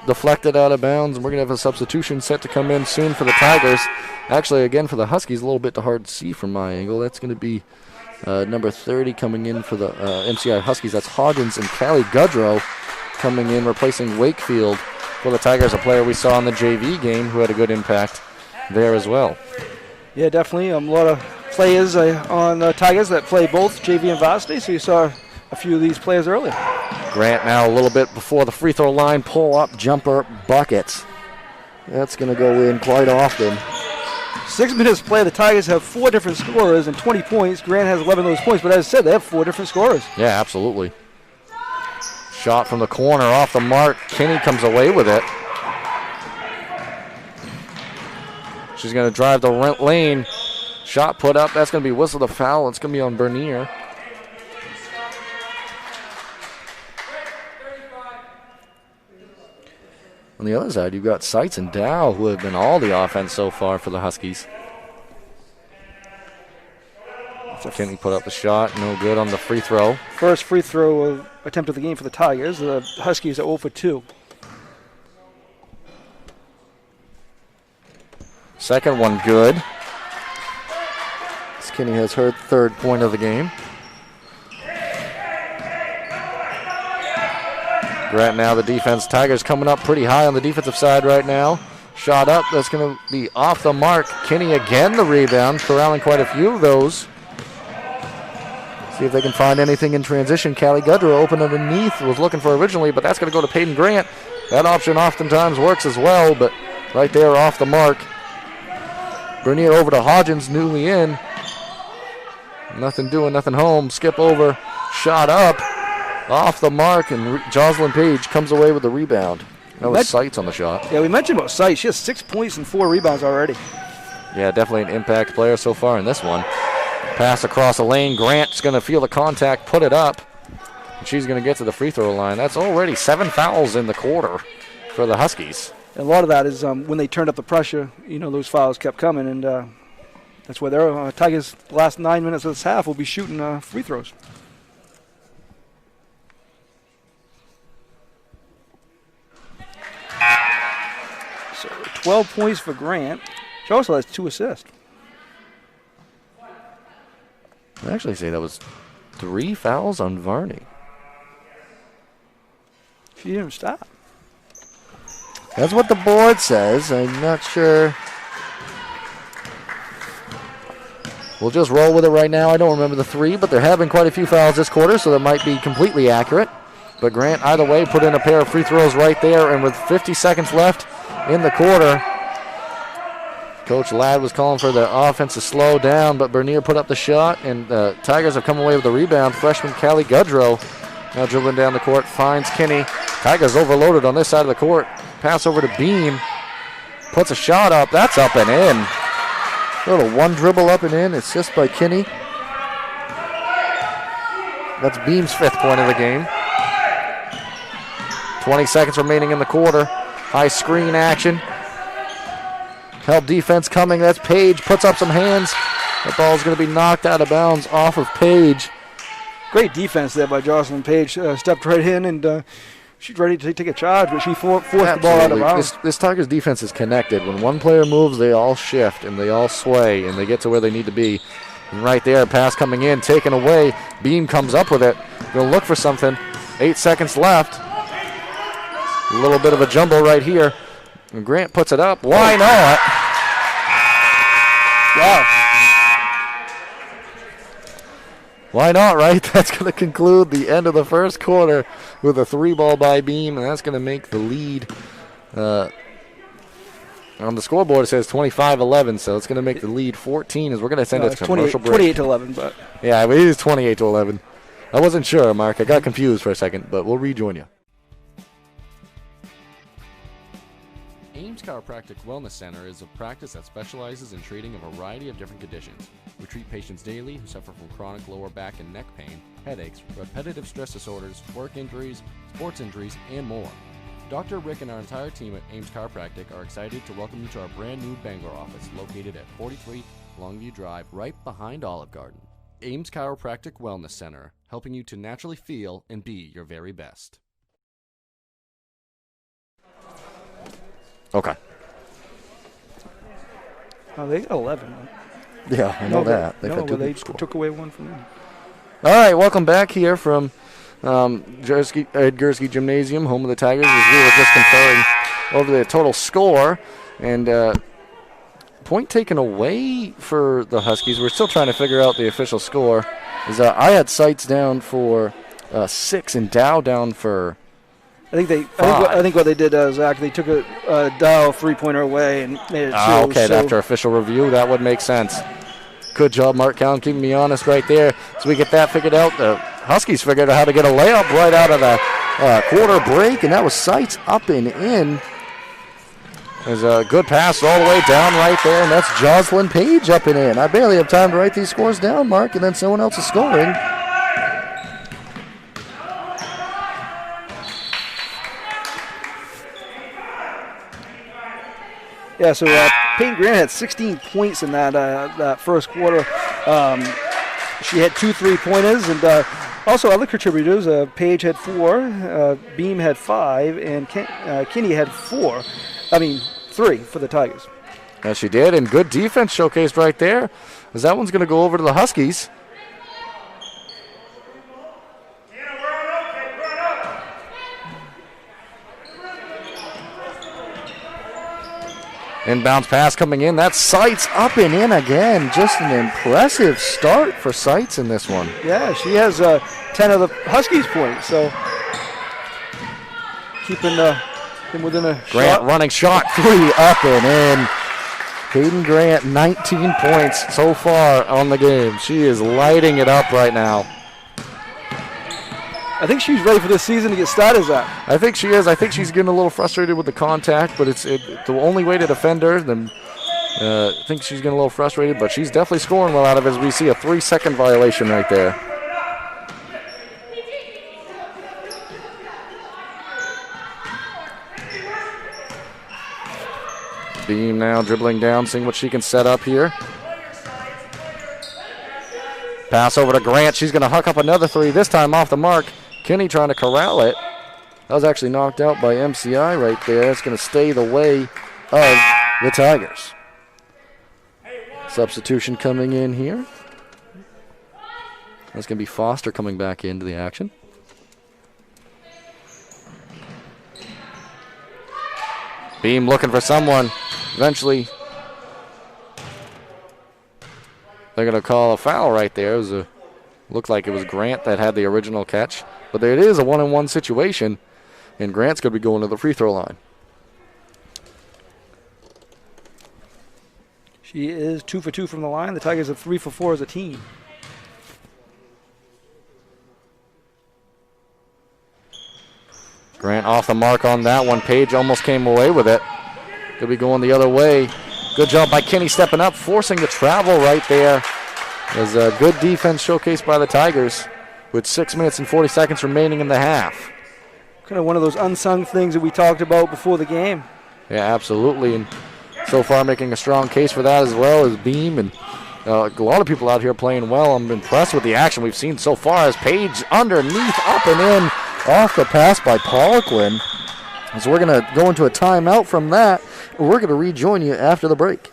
Deflected out of bounds, and we're going to have a substitution set to come in soon for the Tigers. Actually, again, for the Huskies, a little bit hard to see from my angle. That's going to be number 30 coming in for the MCI Huskies. That's Hoggins and Callie Gudrow coming in, replacing Wakefield for the Tigers, a player we saw in the JV game who had a good impact there as well. Yeah, definitely. A lot of players on Tigers that play both JV and Varsity, so you saw a few of these players earlier. Grant now a little bit before the free throw line, pull up, jumper, buckets. That's going to go in quite often. 6 minutes play, the Tigers have 4 different scorers and 20 points. Grant has 11 of those points, but as I said, they have 4 different scorers. Yeah, absolutely. Shot from the corner off the mark. Kinney comes away with it. She's going to drive the lane. Shot put up. That's going to be whistled a foul. It's going to be on Bernier. On the other side, you've got Seitz and Dow, who have been all the offense so far for the Huskies. So Kinney put up the shot. No good on the free throw. First free throw attempt of the game for the Tigers. The Huskies are 0 for 2. Second one good. Kinney has her 3rd point of the game. Grant now the defense. Tigers coming up pretty high on the defensive side right now. Shot up. That's going to be off the mark. Kinney again the rebound, corralling quite a few of those. See if they can find anything in transition. Callie Gudrow open underneath, was looking for originally, but that's going to go to Peyton Grant. That option oftentimes works as well, but right there off the mark. Bernier over to Hodgins, newly in. Nothing doing, nothing home. Skip over, shot up, off the mark, and Jocelyn Page comes away with the rebound. That was Seitz on the shot. Yeah, we mentioned about Seitz. She has 6 points and 4 rebounds already. Yeah, definitely an impact player so far in this one. Pass across the lane. Grant's going to feel the contact, put it up. And she's going to get to the free throw line. That's already 7 fouls in the quarter for the Huskies. And a lot of that is when they turned up the pressure, those fouls kept coming, and that's why their Tigers, the last 9 minutes of this half, will be shooting free throws. So 12 points for Grant. She also has 2 assists. I'd actually say that was 3 fouls on Varney. She didn't stop. That's what the board says. I'm not sure. We'll just roll with it right now. I don't remember the 3, but there have been quite a few fouls this quarter, so that might be completely accurate. But Grant, either way, put in a pair of free throws right there, and with 50 seconds left in the quarter, Coach Ladd was calling for the offense to slow down, but Bernier put up the shot, and the Tigers have come away with the rebound. Freshman Callie Gudrow now dribbling down the court, finds Kinney. Tigers overloaded on this side of the court. Pass over to Beam. Puts a shot up. That's up and in. A little one dribble up and in. Assist by Kinney. That's Beam's 5th point of the game. 20 seconds remaining in the quarter. High screen action. Help defense coming. That's Page. Puts up some hands. That ball's going to be knocked out of bounds off of Page. Great defense there by Jocelyn Page. Stepped right in, and she's ready to take a charge, but she forced the ball out of bounds. This Tigers defense is connected. When one player moves, they all shift, and they all sway, and they get to where they need to be. And right there, pass coming in, taken away. Beam comes up with it. Going to look for something. 8 seconds left. A little bit of a jumble right here. And Grant puts it up. Why not? Wow. Why not, right? That's going to conclude the end of the first quarter with a 3-ball by Beam, and that's going to make the lead. On the scoreboard, it says 25-11, so it's going to make the lead 14 as we're going to send it to commercial break. 28-11, but. Yeah, it is 28-11. I wasn't sure, Mark. I got confused for a second, but we'll rejoin you. Ames Chiropractic Wellness Center is a practice that specializes in treating a variety of different conditions. We treat patients daily who suffer from chronic lower back and neck pain, headaches, repetitive stress disorders, work injuries, sports injuries, and more. Dr. Rick and our entire team at Ames Chiropractic are excited to welcome you to our brand new Bangor office located at 43 Longview Drive, right behind Olive Garden. Ames Chiropractic Wellness Center, helping you to naturally feel and be your very best. Okay. Oh, they got 11. Yeah, I know that. They took away one from them. All right, welcome back here from Gursky Gymnasium, home of the Tigers, as we were just conferring over the total score. And point taken away for the Huskies. We're still trying to figure out the official score. I had Seitz down for 6 and Dow down for I think what they did, Zach, they took a Dow 3-pointer away and made it 2. Okay, so after official review, that would make sense. Good job, Mark Cowan, keeping me honest right there. So we get that figured out. The Huskies figured out how to get a layup right out of the quarter break, and that was Seitz up and in. There's a good pass all the way down right there, and that's Jocelyn Page up and in. I barely have time to write these scores down, Mark, and then someone else is scoring. Yeah, so Peyton Grant had 16 points in that first quarter. She had 2 3-pointers, and also other contributors. Paige had 4, Beam had 5, and Kinney had 3 for the Tigers. Yes, she did, and good defense showcased right there, as that one's going to go over to the Huskies. Inbounds pass coming in. That's Seitz up and in again. Just an impressive start for Seitz in this one. Yeah, she has 10 of the Huskies points, so keeping him within a Grant shot. running shot 3 up and in. Hayden Grant, 19 points so far on the game. She is lighting it up right now. I think she's ready for this season to get started, Zach. I think she is. I think she's getting a little frustrated with the contact, but it's the only way to defend her. Then I think she's getting a little frustrated, but she's definitely scoring well out of it as we see a 3-second violation right there. Beam now dribbling down, seeing what she can set up here. Pass over to Grant. She's going to huck up another 3, this time off the mark. Kinney trying to corral it. That was actually knocked out by MCI right there. It's going to stay the way of the Tigers. Substitution coming in here. That's going to be Foster coming back into the action. Beam looking for someone. Eventually, they're going to call a foul right there. It was looked like it was Grant that had the original catch. But there it is, a 1-on-1 situation, and Grant's going to be going to the free throw line. She is 2 for 2 from the line. The Tigers are 3 for 4 as a team. Grant off the mark on that one. Page almost came away with it. Could be going the other way. Good job by Kinney stepping up, forcing the travel right there. There's a good defense showcased by the Tigers with 6 minutes and 40 seconds remaining in the half. Kind of one of those unsung things that we talked about before the game. Yeah, absolutely. And so far making a strong case for that as well as Beam. And a lot of people out here playing well. I'm impressed with the action we've seen so far as Page underneath, up and in, off the pass by Poliquin. So we're going to go into a timeout from that. We're going to rejoin you after the break.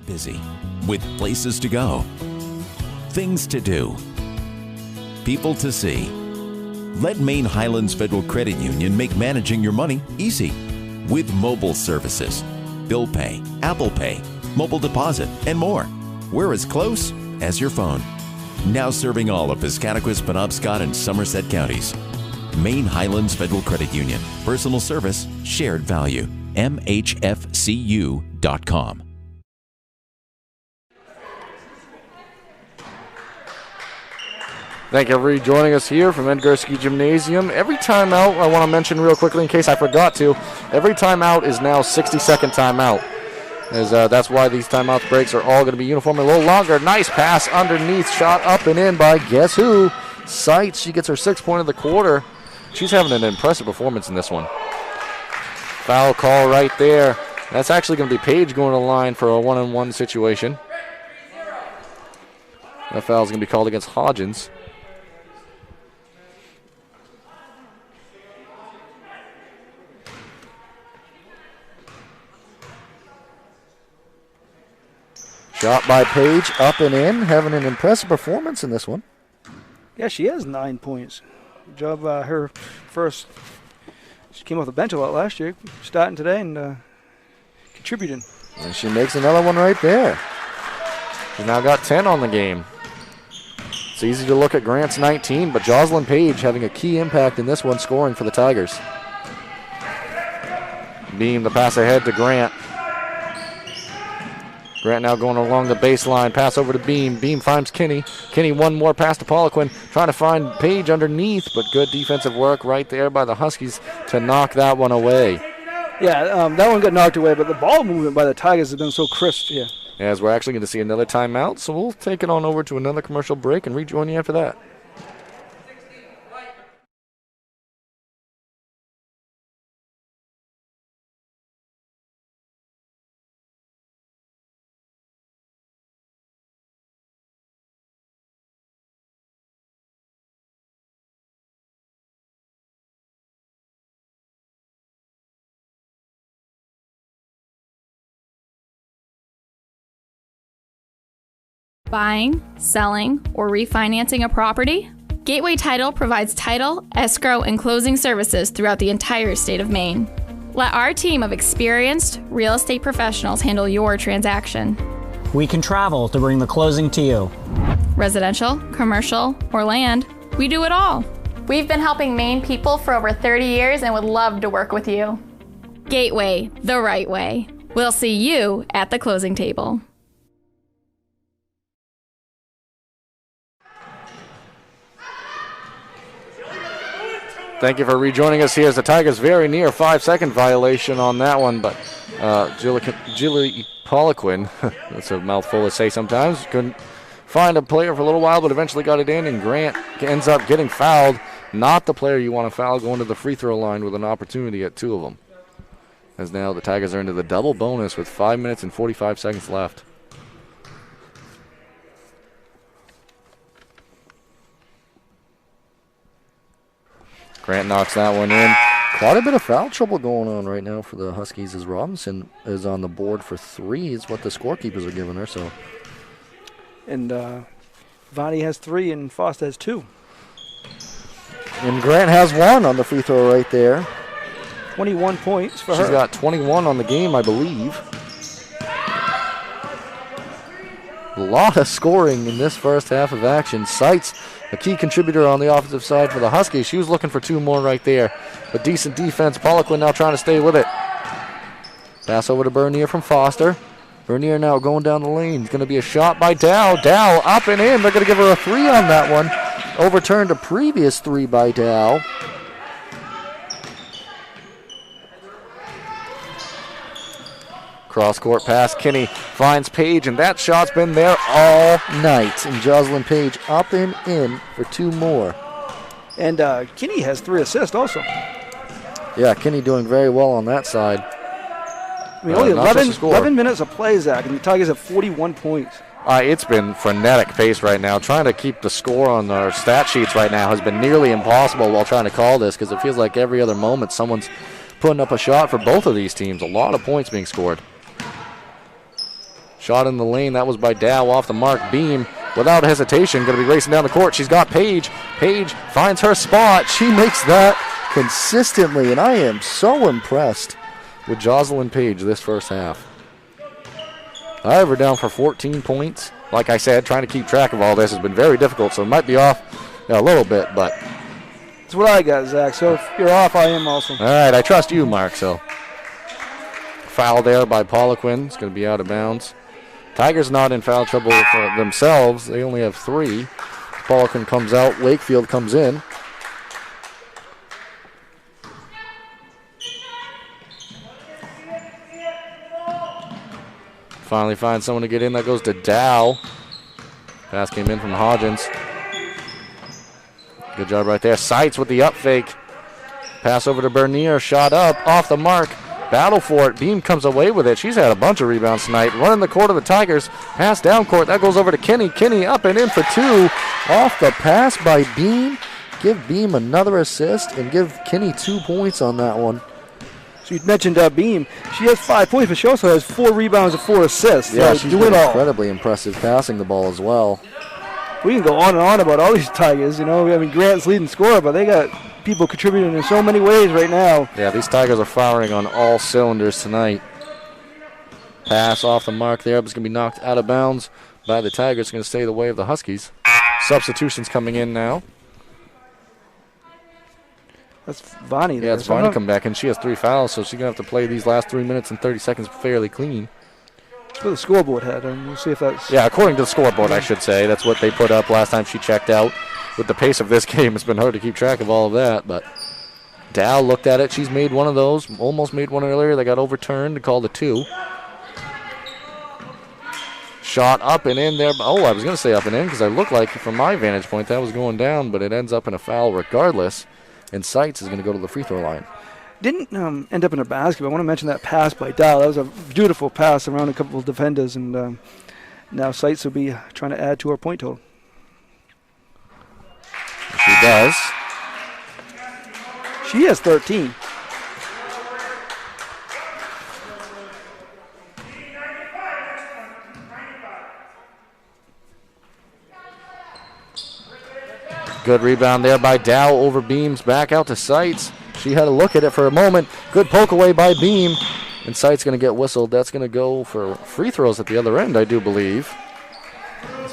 Busy with places to go, things to do, people to see. Let Maine Highlands Federal Credit Union make managing your money easy with mobile services, bill pay, Apple Pay, mobile deposit, and more. We're as close as your phone. Now serving all of Piscataquis, Penobscot, and Somerset counties. Maine Highlands Federal Credit Union. Personal service, shared value. MHFCU.com. Thank you for joining us here from Edgarski Gymnasium. Every timeout, I want to mention real quickly in case I forgot to, every timeout is now 60-second timeout. That's why these timeout breaks are all going to be uniform a little longer. Nice pass underneath, shot up and in by guess who? Seitz. She gets her 6th point of the quarter. She's having an impressive performance in this one. Foul call right there. That's actually going to be Page going to the line for a 1-on-1 situation. That foul is going to be called against Hodgins. Shot by Page, up and in, having an impressive performance in this one. Yeah, she has 9 points. Good job, her first. She came off the bench a lot last year, starting today and contributing. And she makes another one right there. She's now got 10 on the game. It's easy to look at Grant's 19, but Jocelyn Page having a key impact in this one, scoring for the Tigers. Beam the pass ahead to Grant. Grant now going along the baseline. Pass over to Beam. Beam finds Kinney. Kinney one more pass to Poliquin. Trying to find Page underneath, but good defensive work right there by the Huskies to knock that one away. Yeah, that one got knocked away, but the ball movement by the Tigers has been so crisp here. As we're actually going to see another timeout, so we'll take it on over to another commercial break and rejoin you after that. Buying, selling, or refinancing a property? Gateway Title provides title, escrow, and closing services throughout the entire state of Maine. Let our team of experienced real estate professionals handle your transaction. We can travel to bring the closing to you. Residential, commercial, or land, we do it all. We've been helping Maine people for over 30 years and would love to work with you. Gateway, the right way. We'll see you at the closing table. Thank you for rejoining us here as the Tigers very near 5-second violation on that one, but Julie Poliquin, that's a mouthful to say sometimes, couldn't find a player for a little while, but eventually got it in, and Grant ends up getting fouled. Not the player you want to foul, going to the free throw line with an opportunity at 2 of them. As now the Tigers are into the double bonus with 5 minutes and 45 seconds left. Grant knocks that one in. Quite a bit of foul trouble going on right now for the Huskies as Robinson is on the board for 3 is what the scorekeepers are giving her. So, And Vonnie has 3 and Foster has 2. And Grant has 1 on the free throw right there. 21 points for her. She's got 21 on the game, I believe. A lot of scoring in this first half of action. Seitz, a key contributor on the offensive side for the Huskies. She was looking for 2 more right there. But decent defense. Poliquin now trying to stay with it. Pass over to Bernier from Foster. Bernier now going down the lane. It's going to be a shot by Dow. Dow up and in. They're going to give her a 3 on that one. Overturned a previous 3 by Dow. Cross-court pass. Kinney finds Page, and that shot's been there all night. And Jocelyn Page up and in for 2 more. And Kinney has 3 assists also. Yeah, Kinney doing very well on that side. I mean, only 11 minutes of play, Zach, and the Tigers have 41 points. It's been frenetic pace right now. Trying to keep the score on our stat sheets right now has been nearly impossible while trying to call this, because it feels like every other moment someone's putting up a shot for both of these teams. A lot of points being scored. Shot in the lane. That was by Dow off the mark. Beam, without hesitation, going to be racing down the court. She's got Page. Page finds her spot. She makes that consistently, and I am so impressed with Jocelyn Page this first half. I have her down for 14 points. Like I said, trying to keep track of all this has been very difficult, so it might be off a little bit, but that's what I got, Zach. So if you're off, I am also. All right, I trust you, Mark. So foul there by Poliquin. It's going to be out of bounds. Tigers not in foul trouble for themselves. They only have 3. Poliquin comes out. Wakefield comes in. Finally finds someone to get in. That goes to Dow. Pass came in from Hodgins. Good job right there. Seitz with the up fake. Pass over to Bernier. Shot up. Off the mark. Battle for it. Beam comes away with it. She's had a bunch of rebounds tonight. Running the court of the Tigers. Pass down court. That goes over to Kinney. Kinney up and in for 2. Off the pass by Beam. Give Beam another assist and give Kinney 2 points on that one. So you mentioned Beam. She has 5 points, but she also has 4 rebounds and 4 assists. Yeah, she's been incredibly impressive passing the ball as well. We can go on and on about all these Tigers. You know, I mean, Grant's leading scorer, but they got people contributing in so many ways right now. Yeah, these Tigers are firing on all cylinders tonight. Pass off the mark there, but it's going to be knocked out of bounds by the Tigers. It's going to stay the way of the Huskies. Substitutions coming in now. That's Vonnie there. Yeah, it's Vonnie come back, and she has 3 fouls, so she's going to have to play these last 3 minutes and 30 seconds fairly clean. That's what the scoreboard had, and we'll see if that's... Yeah, according to the scoreboard, I should say. That's what they put up last time she checked out. With the pace of this game, it's been hard to keep track of all of that, but Dow looked at it. She's made one of those, almost made one earlier. They got overturned to call the 2. Shot up and in there. Oh, I was going to say up and in because I looked like, from my vantage point, that was going down, but it ends up in a foul regardless, and Seitz is going to go to the free throw line. Didn't end up in a basket, but I want to mention that pass by Dow. That was a beautiful pass around a couple of defenders, and now Seitz will be trying to add to our point total. She does. She has 13. Good rebound there by Dow over Beams. Back out to Seitz. She had a look at it for a moment. Good poke away by Beam. And Seitz going to get whistled. That's going to go for free throws at the other end, I do believe.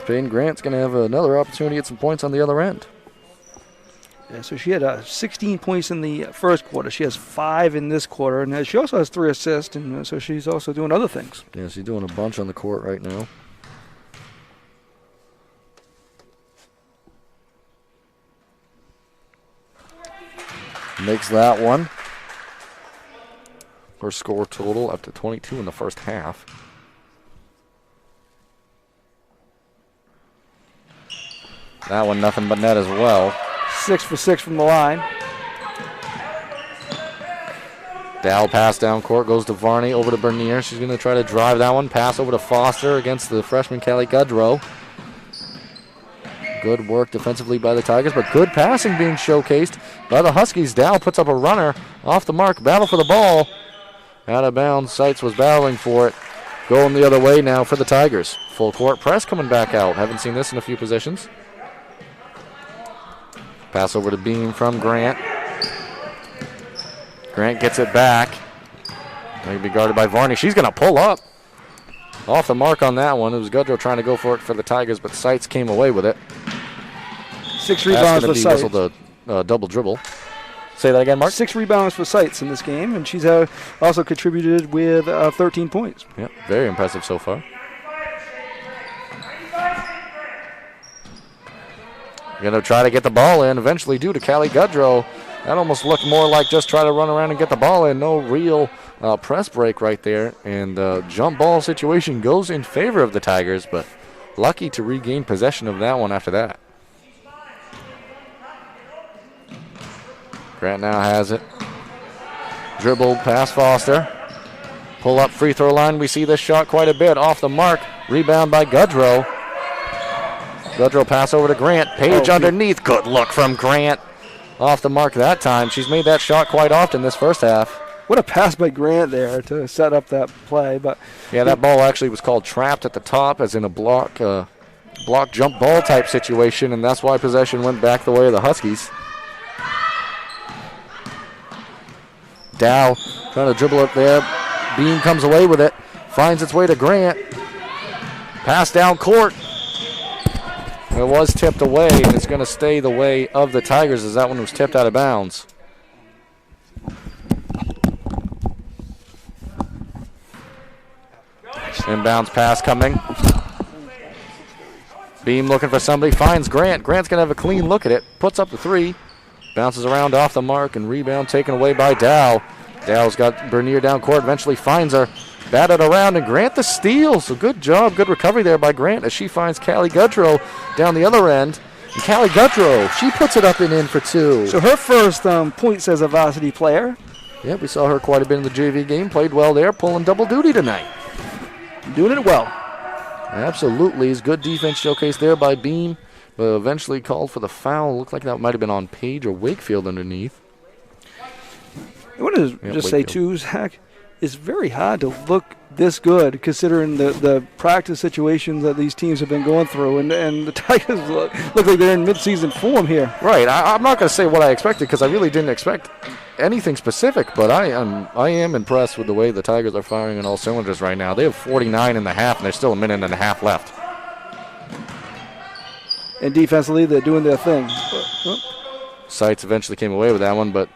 Payne Grant's going to have another opportunity to get some points on the other end. Yeah, so she had 16 points in the first quarter. She has 5 in this quarter, and she also has 3 assists, and so she's also doing other things. Yeah, she's doing a bunch on the court right now. Makes that one. Her score total up to 22 in the first half. That one nothing but net as well. 6 for 6 from the line. Dow pass down court, goes to Varney, over to Bernier. She's going to try to drive that one. Pass over to Foster against the freshman Callie Gudrow. Good work defensively by the Tigers, but good passing being showcased by the Huskies. Dow puts up a runner off the mark. Battle for the ball. Out of bounds. Seitz was battling for it. Going the other way now for the Tigers. Full court press coming back out. Haven't seen this in a few possessions. Pass over to Beam from Grant. Grant gets it back. Going to be guarded by Varney. She's going to pull up. Off the mark on that one. It was Gudrow trying to go for it for the Tigers, but Seitz came away with it. 6 rebounds for Seitz. Whistled a double dribble. Say that again, Mark. 6 rebounds for Seitz in this game, and she's also contributed with 13 points. Yep, very impressive so far. Going to try to get the ball in, eventually due to Callie Gudrow. That almost looked more like just try to run around and get the ball in. No real press break right there. And the jump ball situation goes in favor of the Tigers, but lucky to regain possession of that one after that. Grant now has it. Dribble past Foster. Pull up free throw line. We see this shot quite a bit. Off the mark. Rebound by Gudrow. Gudrow pass over to Grant. Page underneath. Good look from Grant. Off the mark that time. She's made that shot quite often this first half. What a pass by Grant there to set up that play. But yeah, that ball actually was called trapped at the top, as in a block jump ball type situation, and that's why possession went back the way of the Huskies. Dow trying to dribble it there. Beam comes away with it. Finds its way to Grant. Pass down court. It was tipped away, and it's going to stay the way of the Tigers as that one was tipped out of bounds. Inbounds pass coming. Beam looking for somebody. Finds Grant. Grant's going to have a clean look at it. Puts up the 3. Bounces around off the mark, and rebound taken away by Dow. Dow's got Bernier down court. Eventually finds her. Batted around, and Grant the steal. So good job, good recovery there by Grant as she finds Callie Gudrow down the other end. And Callie Gudrow, she puts it up and in for 2. So her first points as a varsity player. Yeah, we saw her quite a bit in the JV game. Played well there, pulling double duty tonight. Doing it well. Absolutely. Is good defense showcased there by Beam. But eventually called for the foul. Looked like that might have been on Page or Wakefield underneath. I want to just say, too, Zach, it's very hard to look this good considering the practice situations that these teams have been going through. And the Tigers look like they're in midseason form here. Right. I'm not going to say what I expected because I really didn't expect anything specific, but I am impressed with the way the Tigers are firing on all cylinders right now. They have 49 in the half, and there's still a minute and a half left. And defensively, they're doing their thing. Seitz eventually came away with that one, but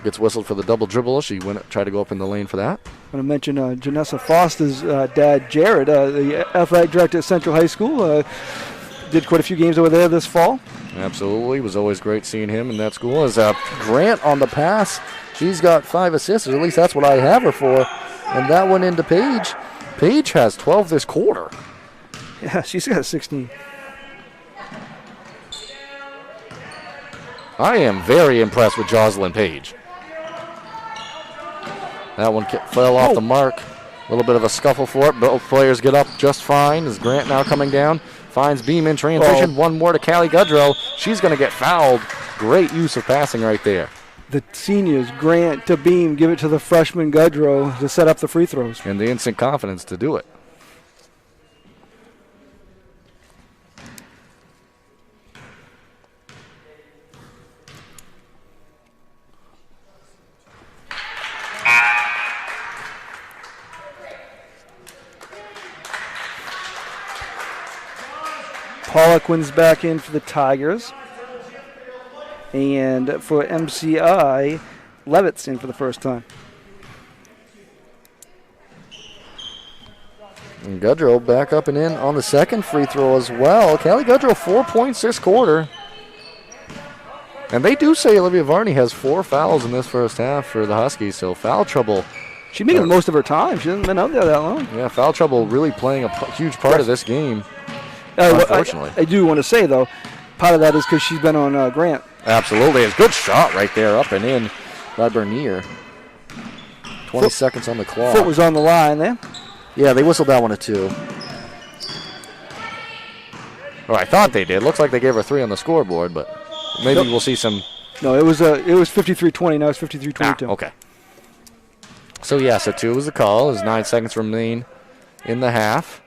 gets whistled for the double dribble. She tried to go up in the lane for that. I want to mention Janessa Foster's dad, Jared, the athletic director at Central High School. Did quite a few games over there this fall. Absolutely. It was always great seeing him in that school. As Grant on the pass, she's got 5 assists, or at least that's what I have her for. And that one into Page. Page has 12 this quarter. Yeah, she's got 16. I am very impressed with Jocelyn Page. That one fell off the mark. A little bit of a scuffle for it. Both players get up just fine. As Grant now coming down. Finds Beam in transition. One more to Callie Gudrow. She's going to get fouled. Great use of passing right there. The seniors, Grant to Beam, give it to the freshman Gudrow to set up the free throws. And the instant confidence to do it. Poliquin's back in for the Tigers. And for MCI, Levitt's in for the first time. And Goodrow back up and in on the second free throw as well. Callie Goodrow, 4 points this quarter. And they do say Olivia Varney has 4 fouls in this first half for the Huskies, so foul trouble. She's making the most of her time. She hasn't been out there that long. Yeah, foul trouble really playing a huge part of this game, unfortunately. I do want to say, though, part of that is because she's been on Grant. Absolutely. It's a good shot right there, up and in by Bernier. 20 seconds on the clock. Foot was on the line there. Yeah, they whistled that one at 2. Or I thought they did. Looks like they gave her 3 on the scoreboard, but maybe we'll see some. No, it was 53-20. Now it's 53-22. Okay. So, yes, a 2 was the call. There's 9 seconds remain in the half.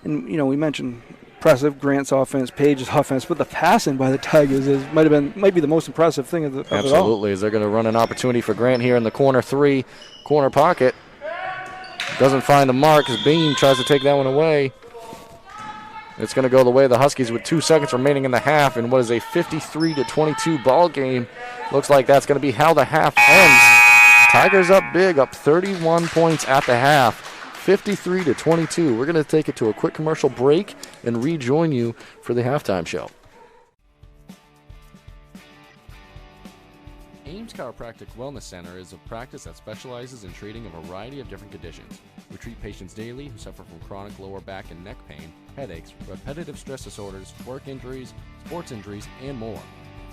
And, we mentioned impressive Grant's offense, Page's offense, but the passing by the Tigers might be the most impressive thing of it all. Absolutely. As they're going to run an opportunity for Grant here in the corner 3, corner pocket. Doesn't find the mark as Beam tries to take that one away. It's going to go the way of the Huskies with 2 seconds remaining in the half in what is a 53-22 ball game. Looks like that's going to be how the half ends. Tigers up big, up 31 points at the half. 53-22. We're going to take it to a quick commercial break and rejoin you for the halftime show. Ames Chiropractic Wellness Center is a practice that specializes in treating a variety of different conditions. We treat patients daily who suffer from chronic lower back and neck pain, headaches, repetitive stress disorders, work injuries, sports injuries, and more.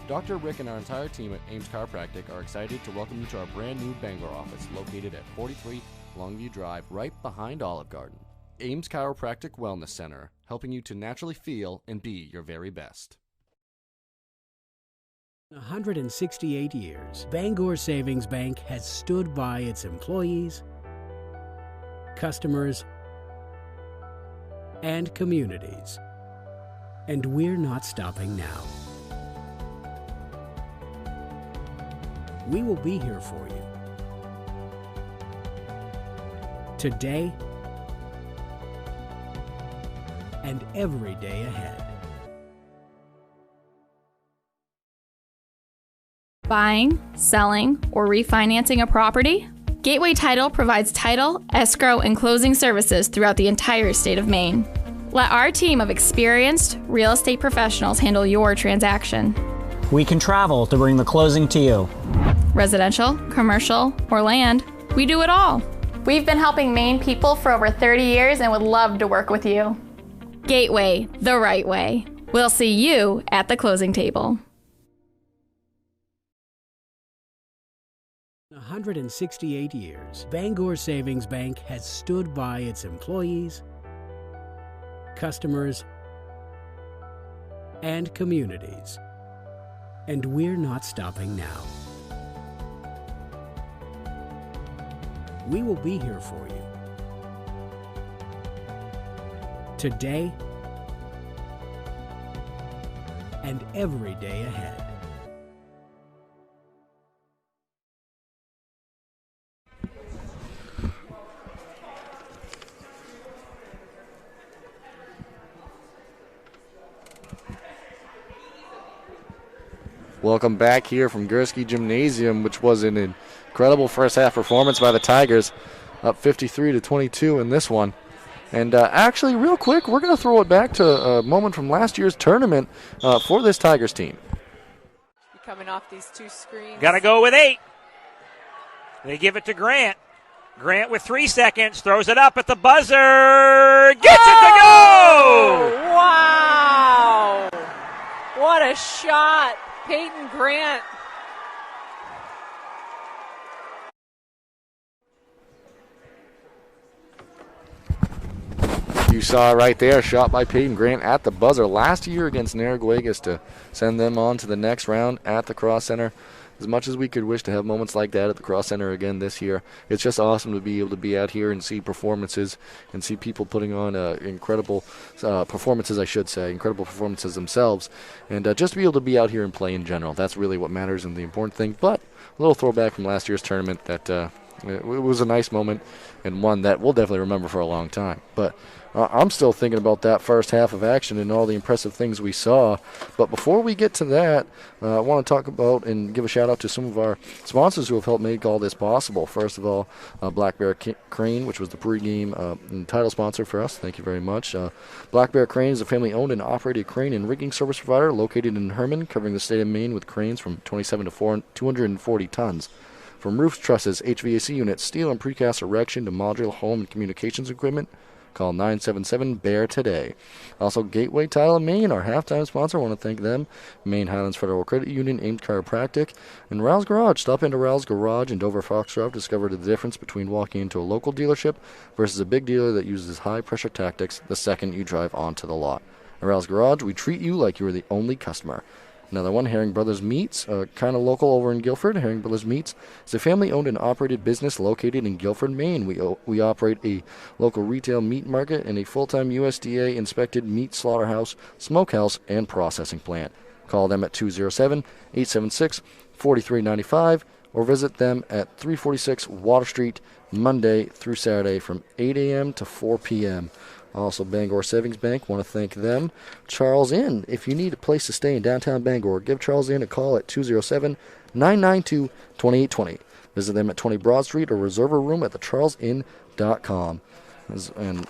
Dr. Rick and our entire team at Ames Chiropractic are excited to welcome you to our brand new Bangor office located at 43 Longview Drive, right behind Olive Garden. Ames Chiropractic Wellness Center, helping you to naturally feel and be your very best. 168 years, Bangor Savings Bank has stood by its employees, customers, and communities. And we're not stopping now. We will be here for you today and every day ahead. Buying, selling, or refinancing a property? Gateway Title provides title, escrow, and closing services throughout the entire state of Maine. Let our team of experienced real estate professionals handle your transaction. We can travel to bring the closing to you. Residential, commercial, or land, we do it all. We've been helping Maine people for over 30 years and would love to work with you. Gateway, the right way. We'll see you at the closing table. 168 years, Bangor Savings Bank has stood by its employees, customers, and communities. And we're not stopping now. We will be here for you today and every day ahead. Welcome back here from Gursky Gymnasium, which was an incredible first half performance by the Tigers, up 53-22 in this one. And actually, real quick, we're going to throw it back to a moment from last year's tournament for this Tigers team. Coming off these 2 screens. Got to go with 8. They give it to Grant. Grant with 3 seconds, throws it up at the buzzer, gets it to go! Wow! What a shot, Peyton Grant. You saw right there, shot by Peyton Grant at the buzzer last year against Narraguagas to send them on to the next round at the Cross Center. As much as we could wish to have moments like that at the Cross Center again this year, it's just awesome to be able to be out here and see performances and see people putting on incredible performances, incredible performances themselves. And just to be able to be out here and play in general, that's really what matters and the important thing. But a little throwback from last year's tournament that It was a nice moment and one that we'll definitely remember for a long time. But I'm still thinking about that first half of action and all the impressive things we saw. But before we get to that, I want to talk about and give a shout out to some of our sponsors who have helped make all this possible. First of all, Black Bear Crane, which was the pregame and title sponsor for us. Thank you very much. Black Bear Crane is a family-owned and operated crane and rigging service provider located in Herman, covering the state of Maine with cranes from 27 to 240 tons. From roofs, trusses, HVAC units, steel and precast erection to modular home and communications equipment, call 977-BEAR today. Also, Gateway Tile of Maine, our halftime sponsor. I want to thank them. Maine Highlands Federal Credit Union, Ames Chiropractic, and Rouse Garage. Stop into Rouse Garage in Dover Foxtrot. Discover the difference between walking into a local dealership versus a big dealer that uses high-pressure tactics the second you drive onto the lot. At Rouse Garage, we treat you like you are the only customer. Another one, Herring Brothers Meats, kind of local over in Guilford. Herring Brothers Meats is a family-owned and operated business located in Guilford, Maine. We operate a local retail meat market and a full-time USDA-inspected meat slaughterhouse, smokehouse, and processing plant. Call them at 207-876-4395 or visit them at 346 Water Street, Monday through Saturday from 8 a.m. to 4 p.m. Also, Bangor Savings Bank, want to thank them. Charles Inn, if you need a place to stay in downtown Bangor, give Charles Inn a call at 207-992-2820. Visit them at 20 Broad Street or reserve a room at thecharlesin.com. And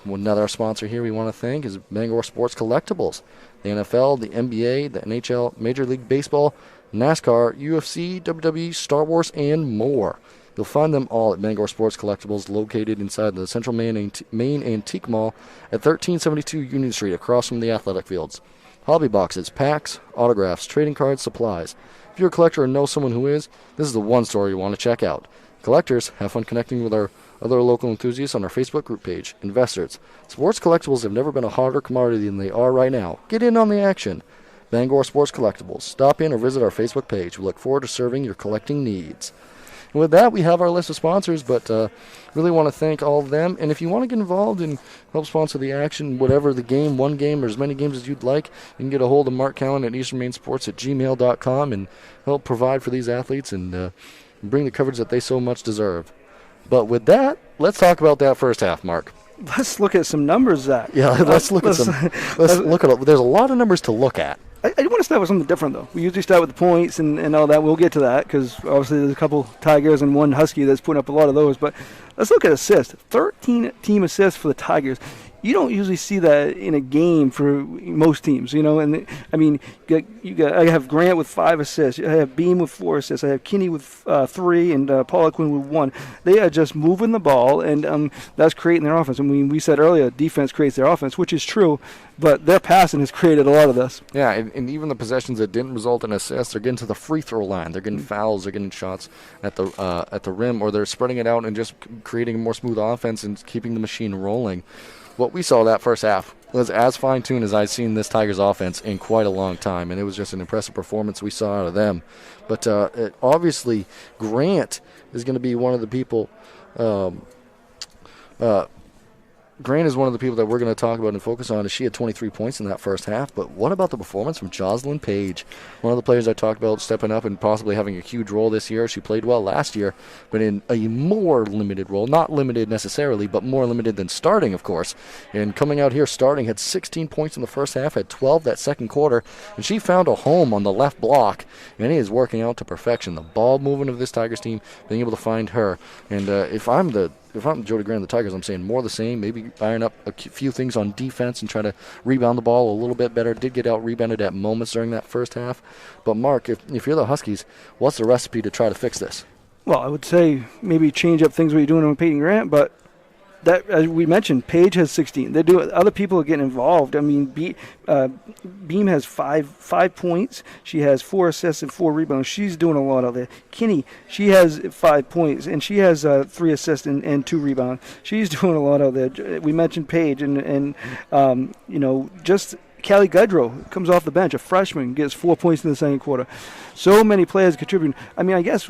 another sponsor here we want to thank is Bangor Sports Collectibles. The NFL, the NBA, the NHL, Major League Baseball, NASCAR, UFC, WWE, Star Wars, and more. You'll find them all at Bangor Sports Collectibles, located inside the Central Maine Antique Mall at 1372 Union Street, across from the athletic fields. Hobby boxes, packs, autographs, trading cards, supplies. If you're a collector or know someone who is, this is the one store you want to check out. Collectors, have fun connecting with our other local enthusiasts on our Facebook group page. Investors, sports collectibles have never been a hotter commodity than they are right now. Get in on the action. Bangor Sports Collectibles. Stop in or visit our Facebook page. We look forward to serving your collecting needs. And with that, we have our list of sponsors, but really want to thank all of them. And if you want to get involved and help sponsor the action, whatever the game, one game, or as many games as you'd like, you can get a hold of Mark Callan at easternmainsports@gmail.com and help provide for these athletes and bring the coverage that they so much deserve. But with that, let's talk about that first half, Mark. Let's look at some numbers, Zach. Yeah, let's look at some. Let's look at. There's a lot of numbers to look at. I want to start with something different, though. We usually start with the points and all that. We'll get to that because obviously there's a couple Tigers and one Husky that's putting up a lot of those. But let's look at assists. 13 team assists for the Tigers. You don't usually see that in a game for most teams, you know. And I mean, I have Grant with 5 assists. I have Beam with 4 assists. I have Kinney with 3 and Poliquin with 1. They are just moving the ball, and that's creating their offense. I mean, we said earlier, defense creates their offense, which is true, but their passing has created a lot of this. Yeah, and even the possessions that didn't result in assists, they're getting to the free throw line. They're getting fouls. They're getting shots at the rim, or they're spreading it out and just creating a more smooth offense and keeping the machine rolling. What we saw that first half was as fine-tuned as I've seen this Tigers offense in quite a long time, and it was just an impressive performance we saw out of them. But obviously, Grant is going to be one of the people Grant is one of the people that we're going to talk about and focus on. She had 23 points in that first half, but what about the performance from Jocelyn Page? One of the players I talked about stepping up and possibly having a huge role this year. She played well last year, but in a more limited role. Not limited necessarily, but more limited than starting, of course. And coming out here starting, had 16 points in the first half, had 12 that second quarter, and she found a home on the left block, and it is working out to perfection. The ball movement of this Tigers team, being able to find her. And if I'm Jody Grant of the Tigers, I'm saying more of the same, maybe iron up a few things on defense and try to rebound the ball a little bit better. Did get out-rebounded at moments during that first half. But, Mark, if you're the Huskies, what's the recipe to try to fix this? Well, I would say maybe change up things what you're doing with Peyton Grant, but that, as we mentioned, Paige has 16. They do. Other people are getting involved. I mean, Beam has five points. She has 4 assists and 4 rebounds. She's doing a lot out there. Kinney, she has 5 points, and she has 3 assists and 2 rebounds. She's doing a lot out there. We mentioned Paige, and just Callie Gudrow comes off the bench, a freshman, gets 4 points in the second quarter. So many players contributing. I mean, I guess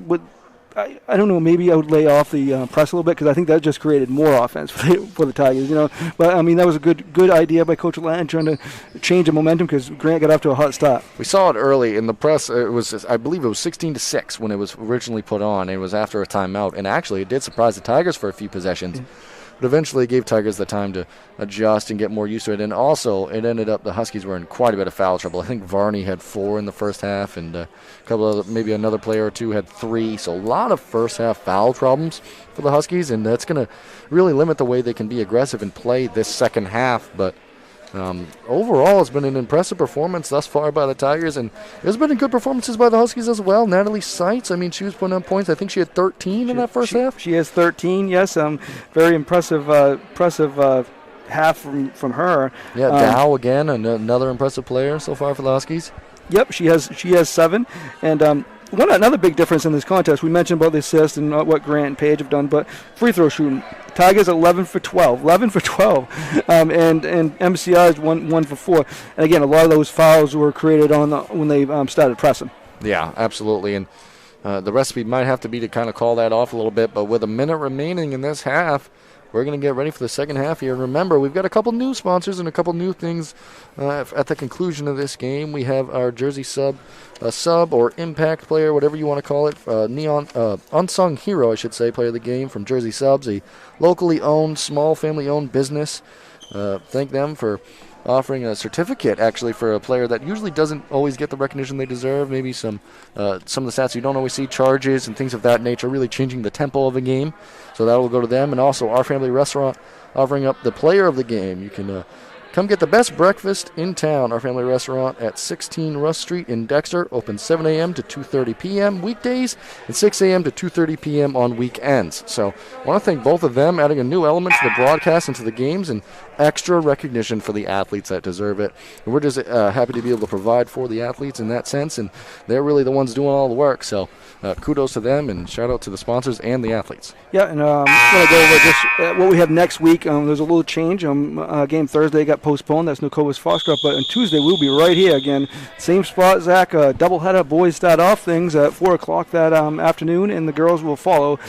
I don't know, maybe I would lay off the press a little bit because I think that just created more offense for the Tigers, But, I mean, that was a good idea by Coach Latin trying to change the momentum because Grant got off to a hot start. We saw it early in the press. It was, I believe it was 16-6 when it was originally put on. It was after a timeout, and actually it did surprise the Tigers for a few possessions. But eventually it gave Tigers the time to adjust and get more used to it. And also, it ended up the Huskies were in quite a bit of foul trouble. I think Varney had 4 in the first half, and a couple of maybe another player or two had 3. So a lot of first half foul problems for the Huskies, and that's going to really limit the way they can be aggressive and play this second half. But overall, it's been an impressive performance thus far by the Tigers, and there's been good performances by the Huskies as well. Natalie Seitz, I mean, she was putting up points. I think she had 13 in that first half. She has 13, yes. Very impressive half from her. Yeah, Dow again, another impressive player so far for the Huskies. Yep, she has 7, and another big difference in this contest. We mentioned about the assist and what Grant and Paige have done, but free throw shooting. Tigers 11 for 12, and MCI is 1 for 4. And again, a lot of those fouls were created when they started pressing. Yeah, absolutely, and the recipe might have to be to kind of call that off a little bit. But with a minute remaining in this half, we're going to get ready for the second half here. And remember, we've got a couple new sponsors and a couple new things at the conclusion of this game. We have our jersey sub or impact player, whatever you want to call it, unsung hero, I should say, player of the game from Jersey Subs, a locally owned, small family-owned business. Thank them for offering a certificate, actually, for a player that usually doesn't always get the recognition they deserve. Maybe some of the stats you don't always see, charges and things of that nature, really changing the tempo of a game. So that will go to them. And also Our Family Restaurant offering up the player of the game. You can come get the best breakfast in town. Our Family Restaurant at 16 Russ Street in Dexter, open 7 a.m. to 2:30 p.m. weekdays and 6 a.m. to 2:30 p.m. on weekends. So I want to thank both of them, adding a new element to the broadcast and to the games, and extra recognition for the athletes that deserve it. And we're just happy to be able to provide for the athletes in that sense, and they're really the ones doing all the work. So kudos to them, and shout out to the sponsors and the athletes. Yeah, and I'm going to go over just what we have next week. There's a little change. Game Thursday got postponed. That's Nokova's Foxtrot. But on Tuesday, we'll be right here again. Same spot, Zach. Doubleheader. Boys start off things at 4 o'clock that afternoon, and the girls will follow.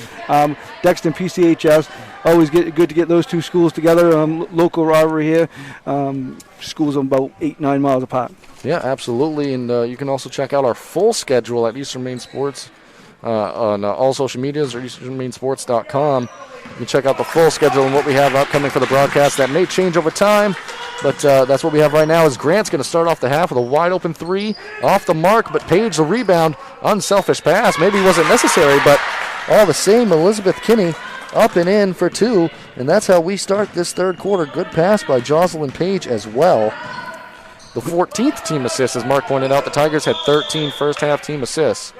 Dexter and PCHS. Always good to get those two schools together. Local rivalry here. Schools are about 8-9 miles apart. Yeah, absolutely. And you can also check out our full schedule at Eastern Maine Sports on all social medias or easternmainsports.com. You can check out the full schedule and what we have upcoming for the broadcast. That may change over time, but that's what we have right now. Is Grant's going to start off the half with a wide open 3 off the mark, but Paige the rebound. Unselfish pass. Maybe wasn't necessary, but all the same, Elizabeth Kinney up and in for 2, and that's how we start this third quarter. Good pass by Jocelyn Page as well. The 14th team assist, as Mark pointed out. The Tigers had 13 first-half team assists.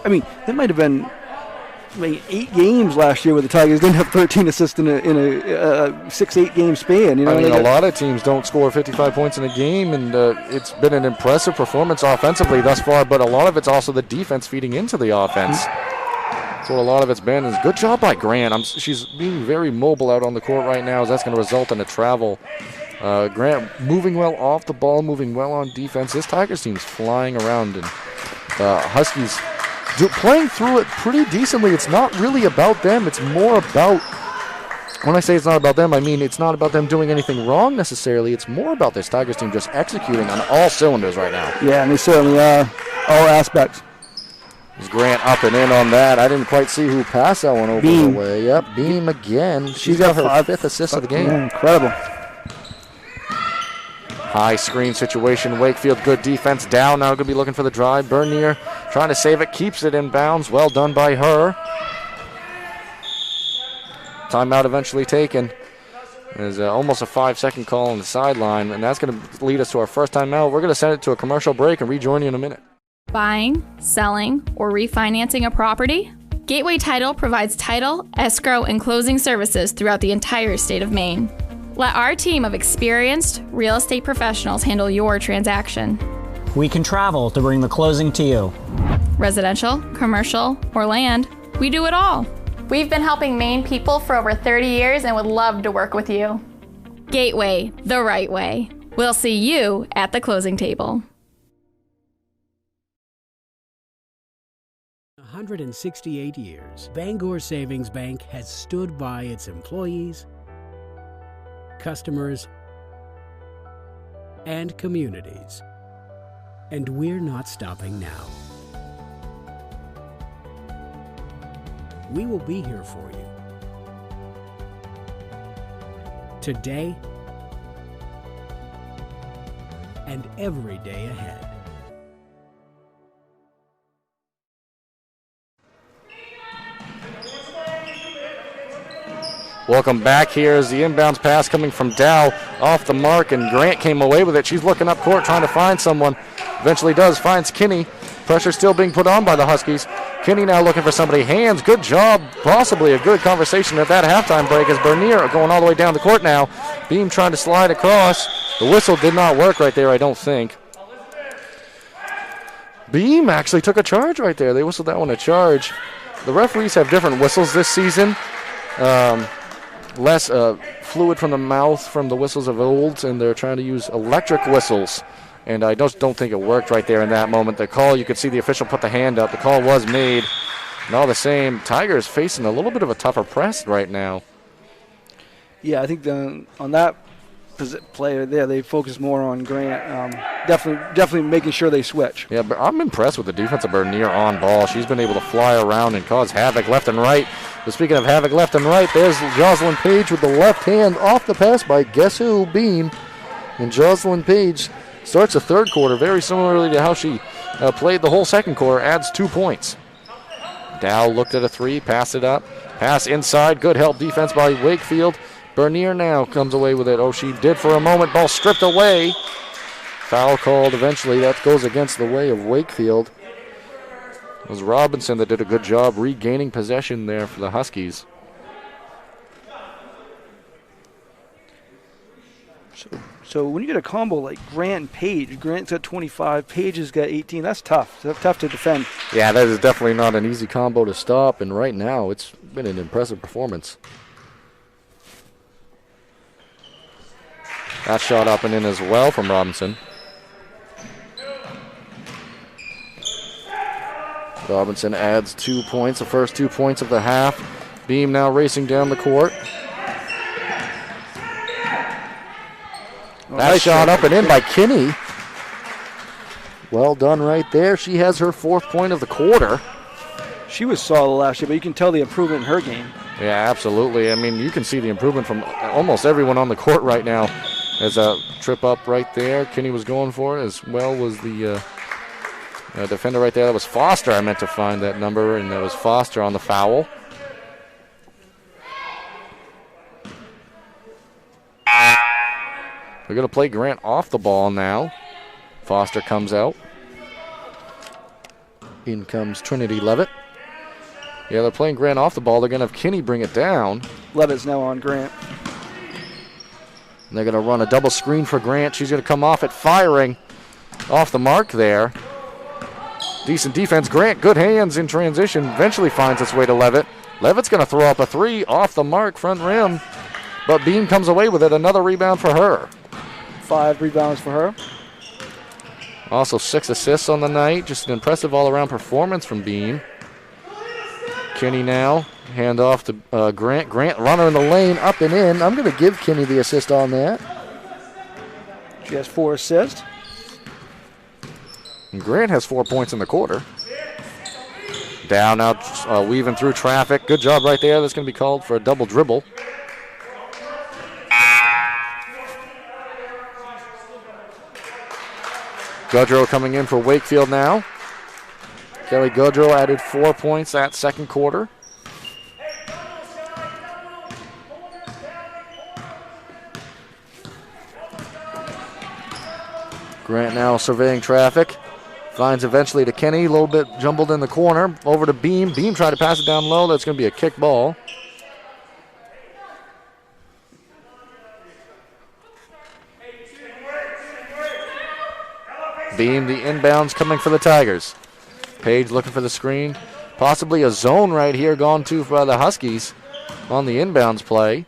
I mean, that might have been 8 games last year where the Tigers didn't have 13 assists in a 6-8 game span. I mean, a lot of teams don't score 55 points in a game, and it's been an impressive performance offensively thus far, but a lot of it's also the defense feeding into the offense. That's what a lot of it's been. Is good job by Grant. She's being very mobile out on the court right now, as that's going to result in a travel. Grant moving well off the ball, moving well on defense. This Tigers team's flying around, and Huskies playing through it pretty decently. It's not really about them. It's more about, when I say it's not about them, I mean it's not about them doing anything wrong necessarily. It's more about this Tigers team just executing on all cylinders right now. Yeah, and they certainly are, all aspects. There's Grant up and in on that. I didn't quite see who passed that one over the way. Yep, Beam again. She's got her 5th assist of the game. Yeah, incredible. High screen situation. Wakefield, good defense. Down now, going to be looking for the drive. Bernier trying to save it, keeps it in bounds. Well done by her. Timeout eventually taken. There's almost a 5-second call on the sideline, and that's going to lead us to our first timeout. We're going to send it to a commercial break and rejoin you in a minute. Buying, selling, or refinancing a property? Gateway Title provides title, escrow, and closing services throughout the entire state of Maine. Let our team of experienced real estate professionals handle your transaction. We can travel to bring the closing to you. Residential, commercial, or land, we do it all. We've been helping Maine people for over 30 years and would love to work with you. Gateway, the right way. We'll see you at the closing table. 168 years, Bangor Savings Bank has stood by its employees, customers, and communities. And we're not stopping now. We will be here for you today and every day ahead. Welcome back. Here is the inbounds pass coming from Dow off the mark, and Grant came away with it. She's looking up court trying to find someone. Eventually does, finds Kinney. Pressure still being put on by the Huskies. Kinney now looking for somebody. Hands, good job. Possibly a good conversation at that halftime break as Bernier going all the way down the court now. Beam trying to slide across. The whistle did not work right there, I don't think. Beam actually took a charge right there. They whistled that one a charge. The referees have different whistles this season. Less fluid from the mouth from the whistles of old, and they're trying to use electric whistles. And I just don't think it worked right there in that moment. The call, you could see the official put the hand up. The call was made. And all the same, Tigers facing a little bit of a tougher press right now. Yeah, I think on that player there, they focus more on Grant. Definitely making sure they switch. Yeah, but I'm impressed with the defense of Bernier on ball. She's been able to fly around and cause havoc left and right. But speaking of havoc left and right, there's Jocelyn Page with the left hand off the pass by guess who? Beam. And Jocelyn Page starts the third quarter very similarly to how she played the whole second quarter, adds 2 points. Dow looked at a three, passed it up. Pass inside, good help defense by Wakefield. Bernier now comes away with it. Oh, she did for a moment. Ball stripped away. Foul called eventually. That goes against the way of Wakefield. It was Robinson that did a good job regaining possession there for the Huskies. So when you get a combo like Grant and Page, Grant's got 25, Page has got 18. That's tough. That's tough to defend. Yeah, that is definitely not an easy combo to stop. And right now, it's been an impressive performance. That shot up and in as well from Robinson. Robinson adds 2 points, the first 2 points of the half. Beam now racing down the court. That shot up and in by Kinney. Well done right there. She has her 4th point of the quarter. She was solid last year, but you can tell the improvement in her game. Yeah, absolutely. I mean, you can see the improvement from almost everyone on the court right now. As a trip up right there, Kinney was going for it, as well was the defender right there. That was Foster. I meant to find that number, and that was Foster on the foul. They're going to play Grant off the ball now. Foster comes out. In comes Trinity Levitt. Yeah, they're playing Grant off the ball. They're going to have Kinney bring it down. Levitt's now on Grant. And they're going to run a double screen for Grant. She's going to come off it firing off the mark there. Decent defense. Grant, good hands in transition. Eventually finds its way to Levitt. Levitt's going to throw up a three off the mark, front rim. But Beam comes away with it. Another rebound for her. 5 rebounds for her. Also 6 assists on the night. Just an impressive all-around performance from Beam. Kinney now. Hand off to Grant. Grant, runner in the lane, up and in. I'm going to give Kinney the assist on that. She has 4 assists. And Grant has 4 points in the quarter. Down now, weaving through traffic. Good job right there. That's going to be called for a double dribble. Goodrow coming in for Wakefield now. Kelly Goodrow added 4 points that second quarter. Grant now surveying traffic. Finds eventually to Kenny. A little bit jumbled in the corner. Over to Beam. Beam tried to pass it down low. That's going to be a kick ball. Beam, the inbounds coming for the Tigers. Page looking for the screen. Possibly a zone right here gone to by the Huskies on the inbounds play.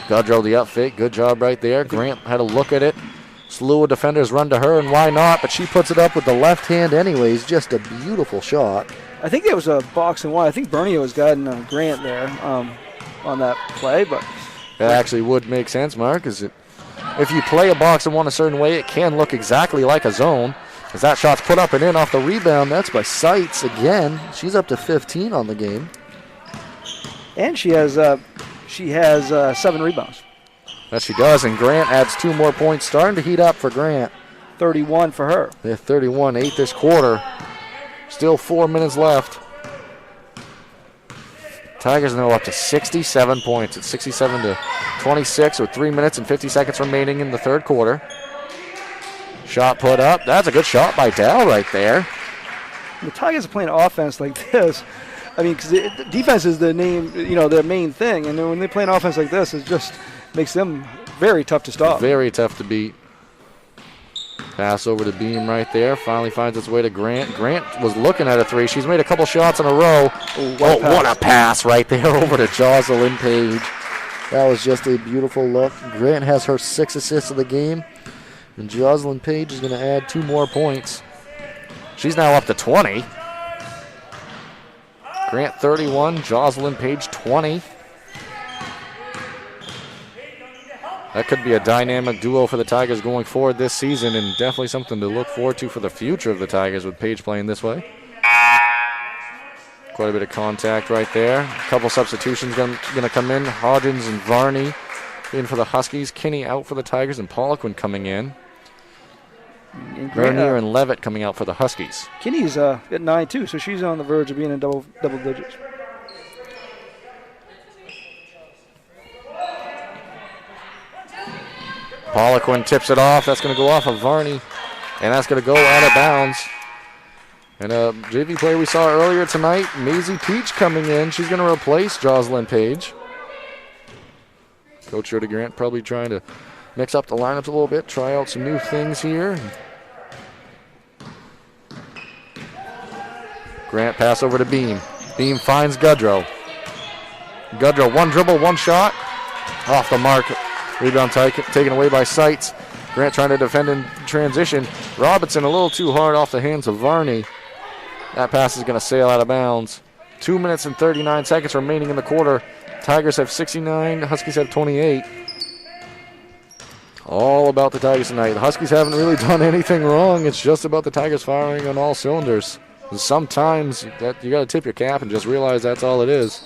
Goodrow the up fake. Good job right there. Grant had a look at it. Slew of defenders run to her, and why not? But she puts it up with the left hand anyways. Just a beautiful shot. I think there was a box and one. I think Bernie was guiding Grant there on that play, but that actually would make sense, Mark, because if you play a box and one a certain way, it can look exactly like a zone. As that shot's put up and in off the rebound, that's by Seitz again. She's up to 15 on the game. And she has 7 rebounds. That she does, and Grant adds 2 more points. Starting to heat up for Grant. 31 for her. Yeah, 31, 8 this quarter. Still 4 minutes left. Tigers now up to 67 points. It's 67-26 with 3 minutes and 50 seconds remaining in the third quarter. Shot put up. That's a good shot by Dow right there. The Tigers are playing offense like this. I mean, because defense is their main thing, and then when they play an offense like this, it just makes them very tough to stop. Very tough to beat. Pass over to Beam right there. Finally finds its way to Grant. Grant was looking at a 3. She's made a couple shots in a row. What a pass right there over to Jocelyn Page. That was just a beautiful look. Grant has her 6 assists of the game. And Jocelyn Page is going to add 2 more points. She's now up to 20. Grant 31, Jocelyn Page 20. That could be a dynamic duo for the Tigers going forward this season, and definitely something to look forward to for the future of the Tigers with Page playing this way. Quite a bit of contact right there. A couple substitutions going to come in. Hodgins and Varney in for the Huskies. Kinney out for the Tigers, and Poliquin coming in. Vernier and Levitt coming out for the Huskies. Kinney's at 9 too, so she's on the verge of being in double digits. Poliquin tips it off. That's going to go off of Varney, and that's going to go out of bounds. And a JV player we saw earlier tonight, Maisie Peach, coming in. She's going to replace Jocelyn Page. Coach Rhoda Grant probably trying to mix up the lineups a little bit, try out some new things here. Grant pass over to Beam. Beam finds Goodrow. Goodrow, 1 dribble, 1 shot. Off the mark. Rebound taken away by Seitz. Grant trying to defend in transition. Robinson a little too hard off the hands of Varney. That pass is going to sail out of bounds. 2 minutes and 39 seconds remaining in the quarter. Tigers have 69, Huskies have 28. All about the Tigers tonight. The Huskies haven't really done anything wrong. It's just about the Tigers firing on all cylinders. Sometimes that you got to tip your cap and just realize that's all it is.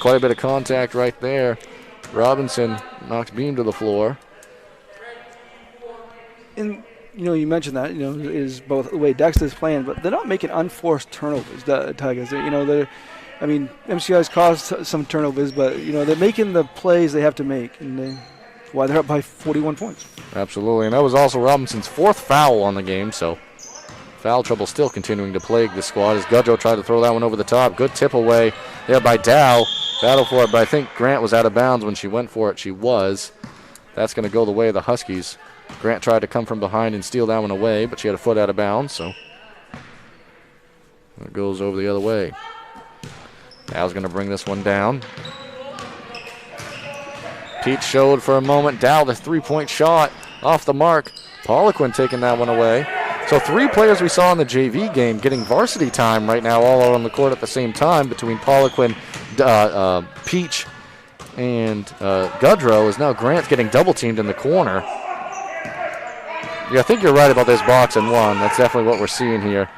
Quite a bit of contact right there. Robinson knocks Beam to the floor. And you mentioned that is both the way Dexter's playing, but they're not making unforced turnovers. The Tigers, MCI's caused some turnovers, but they're making the plays they have to make, and that's why they're up by 41 points. Absolutely, and that was also Robinson's 4th foul on the game, so foul trouble still continuing to plague the squad as Goodrow tried to throw that one over the top. Good tip away there by Dow. Battle for it, but I think Grant was out of bounds when she went for it. She was. That's going to go the way of the Huskies. Grant tried to come from behind and steal that one away, but she had a foot out of bounds, so it goes over the other way. Dow's going to bring this one down. Pete showed for a moment. Dow, the 3-point shot off the mark. Poliquin taking that one away. So 3 players we saw in the JV game getting varsity time right now all out on the court at the same time between Poliquin, Peach, and Goodrow. Is now Grant's getting double-teamed in the corner. Yeah, I think you're right about this box and one. That's definitely what we're seeing here.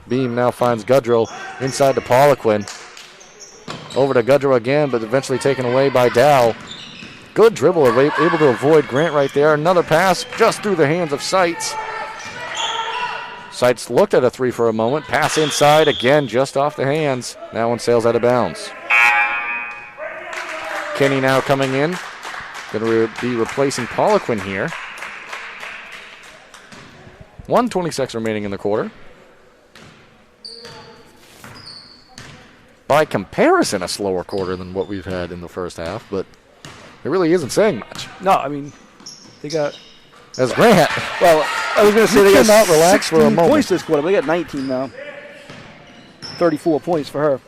Beam now finds Goodrow inside to Poliquin. Over to Goodrow again, but eventually taken away by Dow. Good dribble, able to avoid Grant right there. Another pass just through the hands of Seitz. Seitz looked at a 3 for a moment. Pass inside again, just off the hands. That one sails out of bounds. Kenny now coming in. Going to be replacing Poliquin here. 1:26 remaining in the quarter. By comparison, a slower quarter than what we've had in the first half, but it really isn't saying much. No, they got... As Grant. Well, I was going to say they got relax for a moment. points this quarter. They got 19 now. 34 points for her.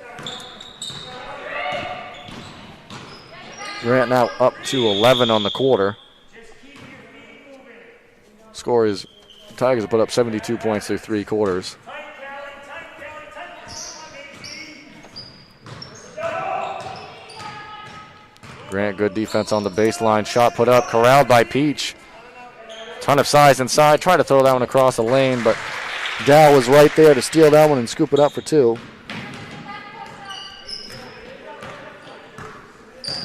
Grant now up to 11 on the quarter. Score is Tigers have put up 72 points through 3 quarters. Grant, good defense on the baseline. Shot put up, corralled by Peach. Ton of size inside. Tried to throw that one across the lane, but Dow was right there to steal that one and scoop it up for two.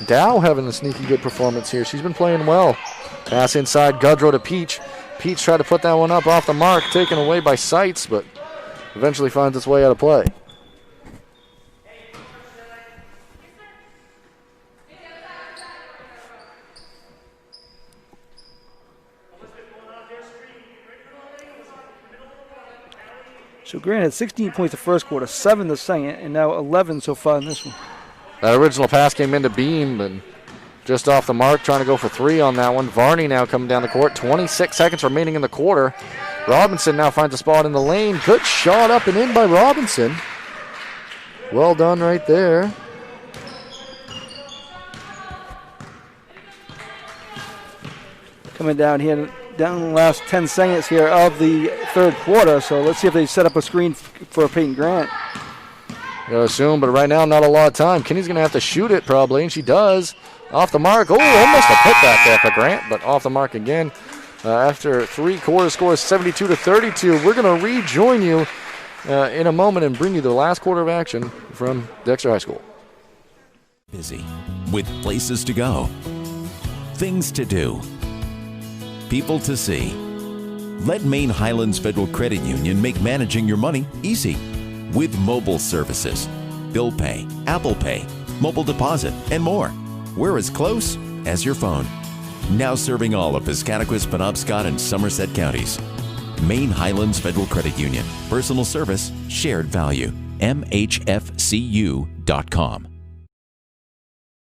Dow having a sneaky good performance here. She's been playing well. Pass inside, Gudrow to Peach. Peach tried to put that one up off the mark, taken away by Seitz, but eventually finds its way out of play. So Grant had 16 points the first quarter, 7 the second, and now 11 so far in this one. That original pass came into Beam, and just off the mark, trying to go for three on that one. Varney now coming down the court. 26 seconds remaining in the quarter. Robinson now finds a spot in the lane. Good shot up and in by Robinson. Well done right there. Coming down here, down the last 10 seconds here of the third quarter. So let's see if they set up a screen for Peyton Grant. I assume, but right now not a lot of time. Kinney's going to have to shoot it probably, and she does. Off the mark. Oh, almost a putback there for Grant, but off the mark again. After three quarter scores 72-32, we're going to rejoin you in a moment and bring you the last quarter of action from Dexter High School. Busy with places to go, things to do, people to see. Let Maine Highlands Federal Credit Union make managing your money easy with mobile services, bill pay, Apple Pay, mobile deposit, and more. We're as close as your phone. Now serving all of Piscataquis, Penobscot, and Somerset counties. Maine Highlands Federal Credit Union. Personal service, shared value. MHFCU.com.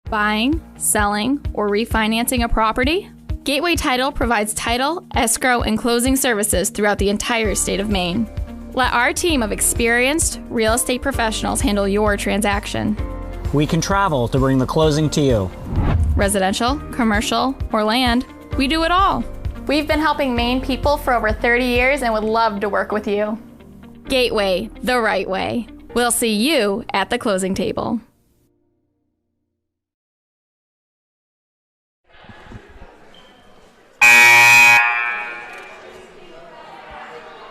Buying, selling, or refinancing a property? Gateway Title provides title, escrow, and closing services throughout the entire state of Maine. Let our team of experienced real estate professionals handle your transaction. We can travel to bring the closing to you. Residential, commercial, or land, we do it all. We've been helping Maine people for over 30 years and would love to work with you. Gateway, the right way. We'll see you at the closing table.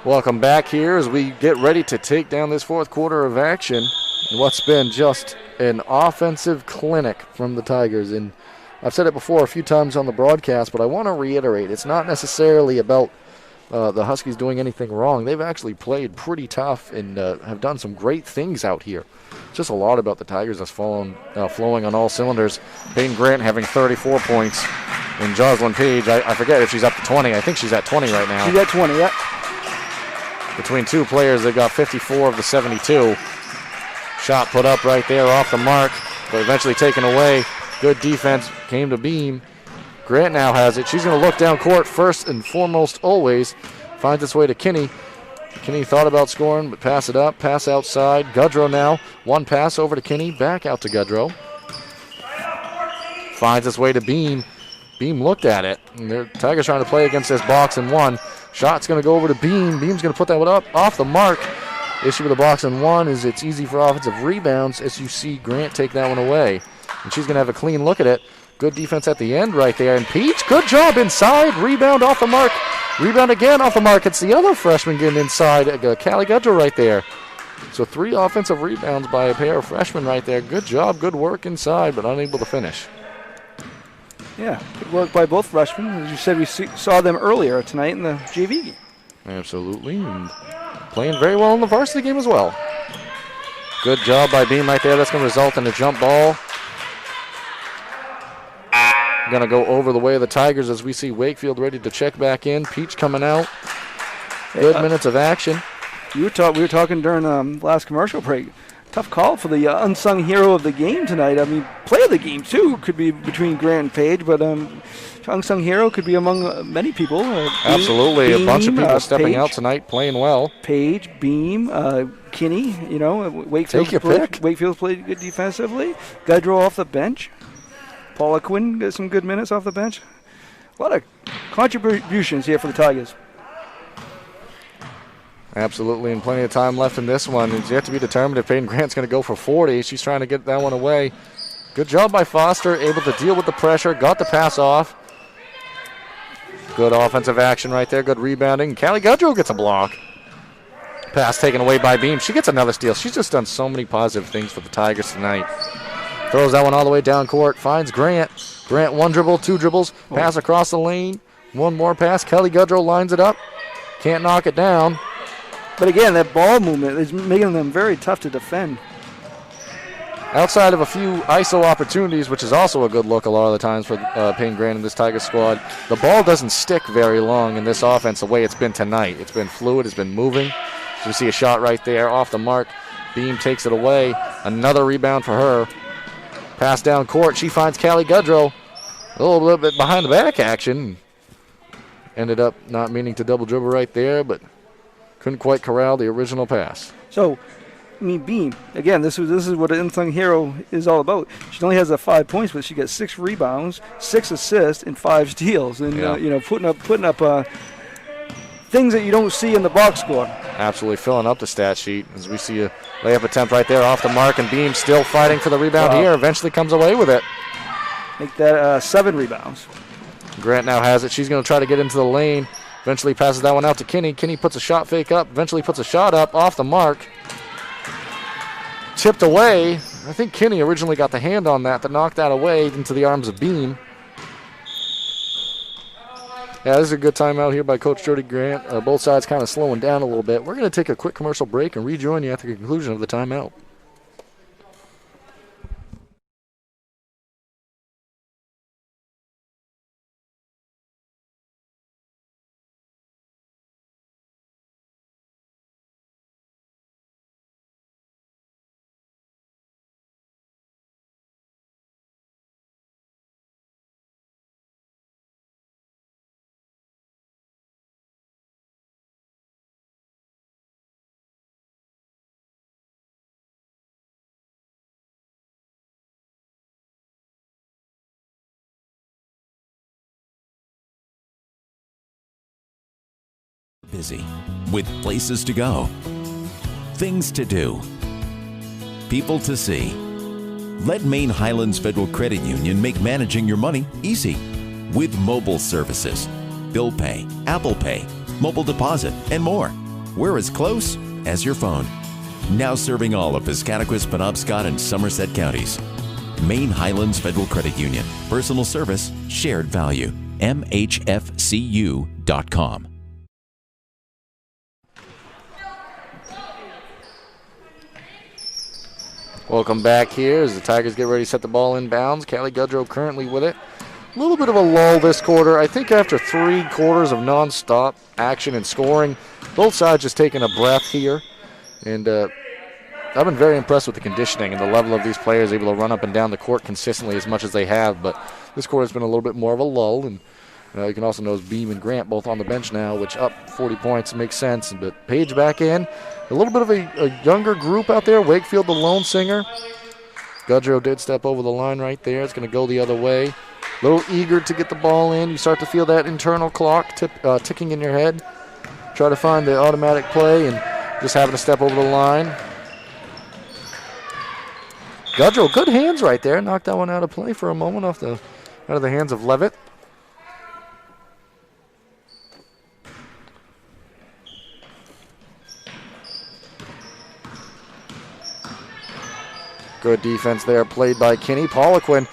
Welcome back here as we get ready to take down this fourth quarter of action in what's been just an offensive clinic from the Tigers. And I've said it before a few times on the broadcast, but I want to reiterate, it's not necessarily about the Huskies doing anything wrong. They've actually played pretty tough and have done some great things out here. It's just a lot about the Tigers that's flowing on all cylinders. Peyton Grant having 34 points, and Jocelyn Page, I forget if she's up to 20. I think she's at 20 right now. She's at 20, yeah. Between two players, they've got 54 of the 72. Shot put up right there off the mark, but eventually taken away. Good defense came to Beam. Grant now has it. She's going to look down court first and foremost always. Finds its way to Kinney. Kinney thought about scoring, but pass it up. Pass outside. Gudrow now. One pass over to Kinney. Back out to Gudrow. Finds its way to Beam. Beam looked at it. And the Tigers trying to play against this box and one. Shot's going to go over to Beam. Beam's going to put that one up off the mark. Issue with the box and one is it's easy for offensive rebounds as you see Grant take that one away. And she's going to have a clean look at it. Good defense at the end right there. And Peach, good job inside. Rebound off the mark. Rebound again off the mark. It's the other freshman getting inside. Callie Gudrow right there. So 3 offensive rebounds by a pair of freshmen right there. Good job, good work inside, but unable to finish. Yeah, good work by both freshmen. As you said, we saw them earlier tonight in the JV game. Absolutely, and playing very well in the varsity game as well. Good job by Beam right there. That's going to result in a jump ball. Going to go over the way of the Tigers as we see Wakefield ready to check back in. Peach coming out. Good minutes of action. We were talking during last commercial break. Tough call for the unsung hero of the game tonight. I mean, play of the game, too, could be between Grant and Page, but unsung hero could be among many people. Absolutely. Beam, a bunch of people stepping Page, out tonight, playing well. Page, Beam, Kinney, Take your pick. Wakefield's played good defensively. Gudrow off the bench. Paula Quinn got some good minutes off the bench. A lot of contributions here for the Tigers. Absolutely, and plenty of time left in this one. It's yet to be determined if Peyton Grant's going to go for 40. She's trying to get that one away. Good job by Foster, able to deal with the pressure, got the pass off. Good offensive action right there, good rebounding. Callie Gudrow gets a block. Pass taken away by Beam. She gets another steal. She's just done so many positive things for the Tigers tonight. Throws that one all the way down court, finds Grant. Grant, one dribble, two dribbles, pass across the lane. One more pass, Callie Gudrow lines it up. Can't knock it down. But again, that ball movement is making them very tough to defend. Outside of a few ISO opportunities, which is also a good look a lot of the times for Payne Grant and this Tigers squad, the ball doesn't stick very long in this offense the way it's been tonight. It's been fluid, it's been moving. So we see a shot right there off the mark. Beam takes it away. Another rebound for her. Pass down court. She finds Callie Gudrow. A little bit behind the back action. Ended up not meaning to double dribble right there, but couldn't quite corral the original pass. So, I mean, Beam, again, this is what an unsung hero is all about. She only has 5 points, but she gets 6 rebounds, 6 assists, and 5 steals. And, putting up things that you don't see in the box score. Absolutely filling up the stat sheet as we see a layup attempt right there off the mark, and Beam still fighting for the rebound here. Eventually comes away with it. Make that 7 rebounds. Grant now has it. She's going to try to get into the lane. Eventually passes that one out to Kinney. Kinney puts a shot fake up. Eventually puts a shot up off the mark. Tipped away. I think Kinney originally got the hand on that to knock that away into the arms of Beam. Yeah, this is a good timeout here by Coach Jody Grant. Both sides kind of slowing down a little bit. We're going to take a quick commercial break and rejoin you at the conclusion of the timeout. Busy with places to go, things to do, people to see. Let Maine Highlands Federal Credit Union make managing your money easy with mobile services, bill pay, Apple Pay, mobile deposit, and more. We're as close as your phone. Now serving all of Piscataquis, Penobscot, and Somerset counties. Maine Highlands Federal Credit Union. Personal service, shared value. MHFCU.com. Welcome back here as the Tigers get ready to set the ball in bounds. Callie Gudrow currently with it. A little bit of a lull this quarter. I think after 3 quarters of nonstop action and scoring, both sides just taking a breath here. And I've been very impressed with the conditioning and the level of these players able to run up and down the court consistently as much as they have. But this quarter's been a little bit more of a lull. And you can also notice Beam and Grant both on the bench now, which up 40 points makes sense. But Paige back in. A little bit of a younger group out there. Wakefield, the lone singer. Gudrow did step over the line right there. It's going to go the other way. A little eager to get the ball in. You start to feel that internal clock ticking in your head. Try to find the automatic play and just having to step over the line. Gudrow, good hands right there. Knocked that one out of play for a moment out of the hands of Levitt. Good defense there played by Kinney. Poliquin,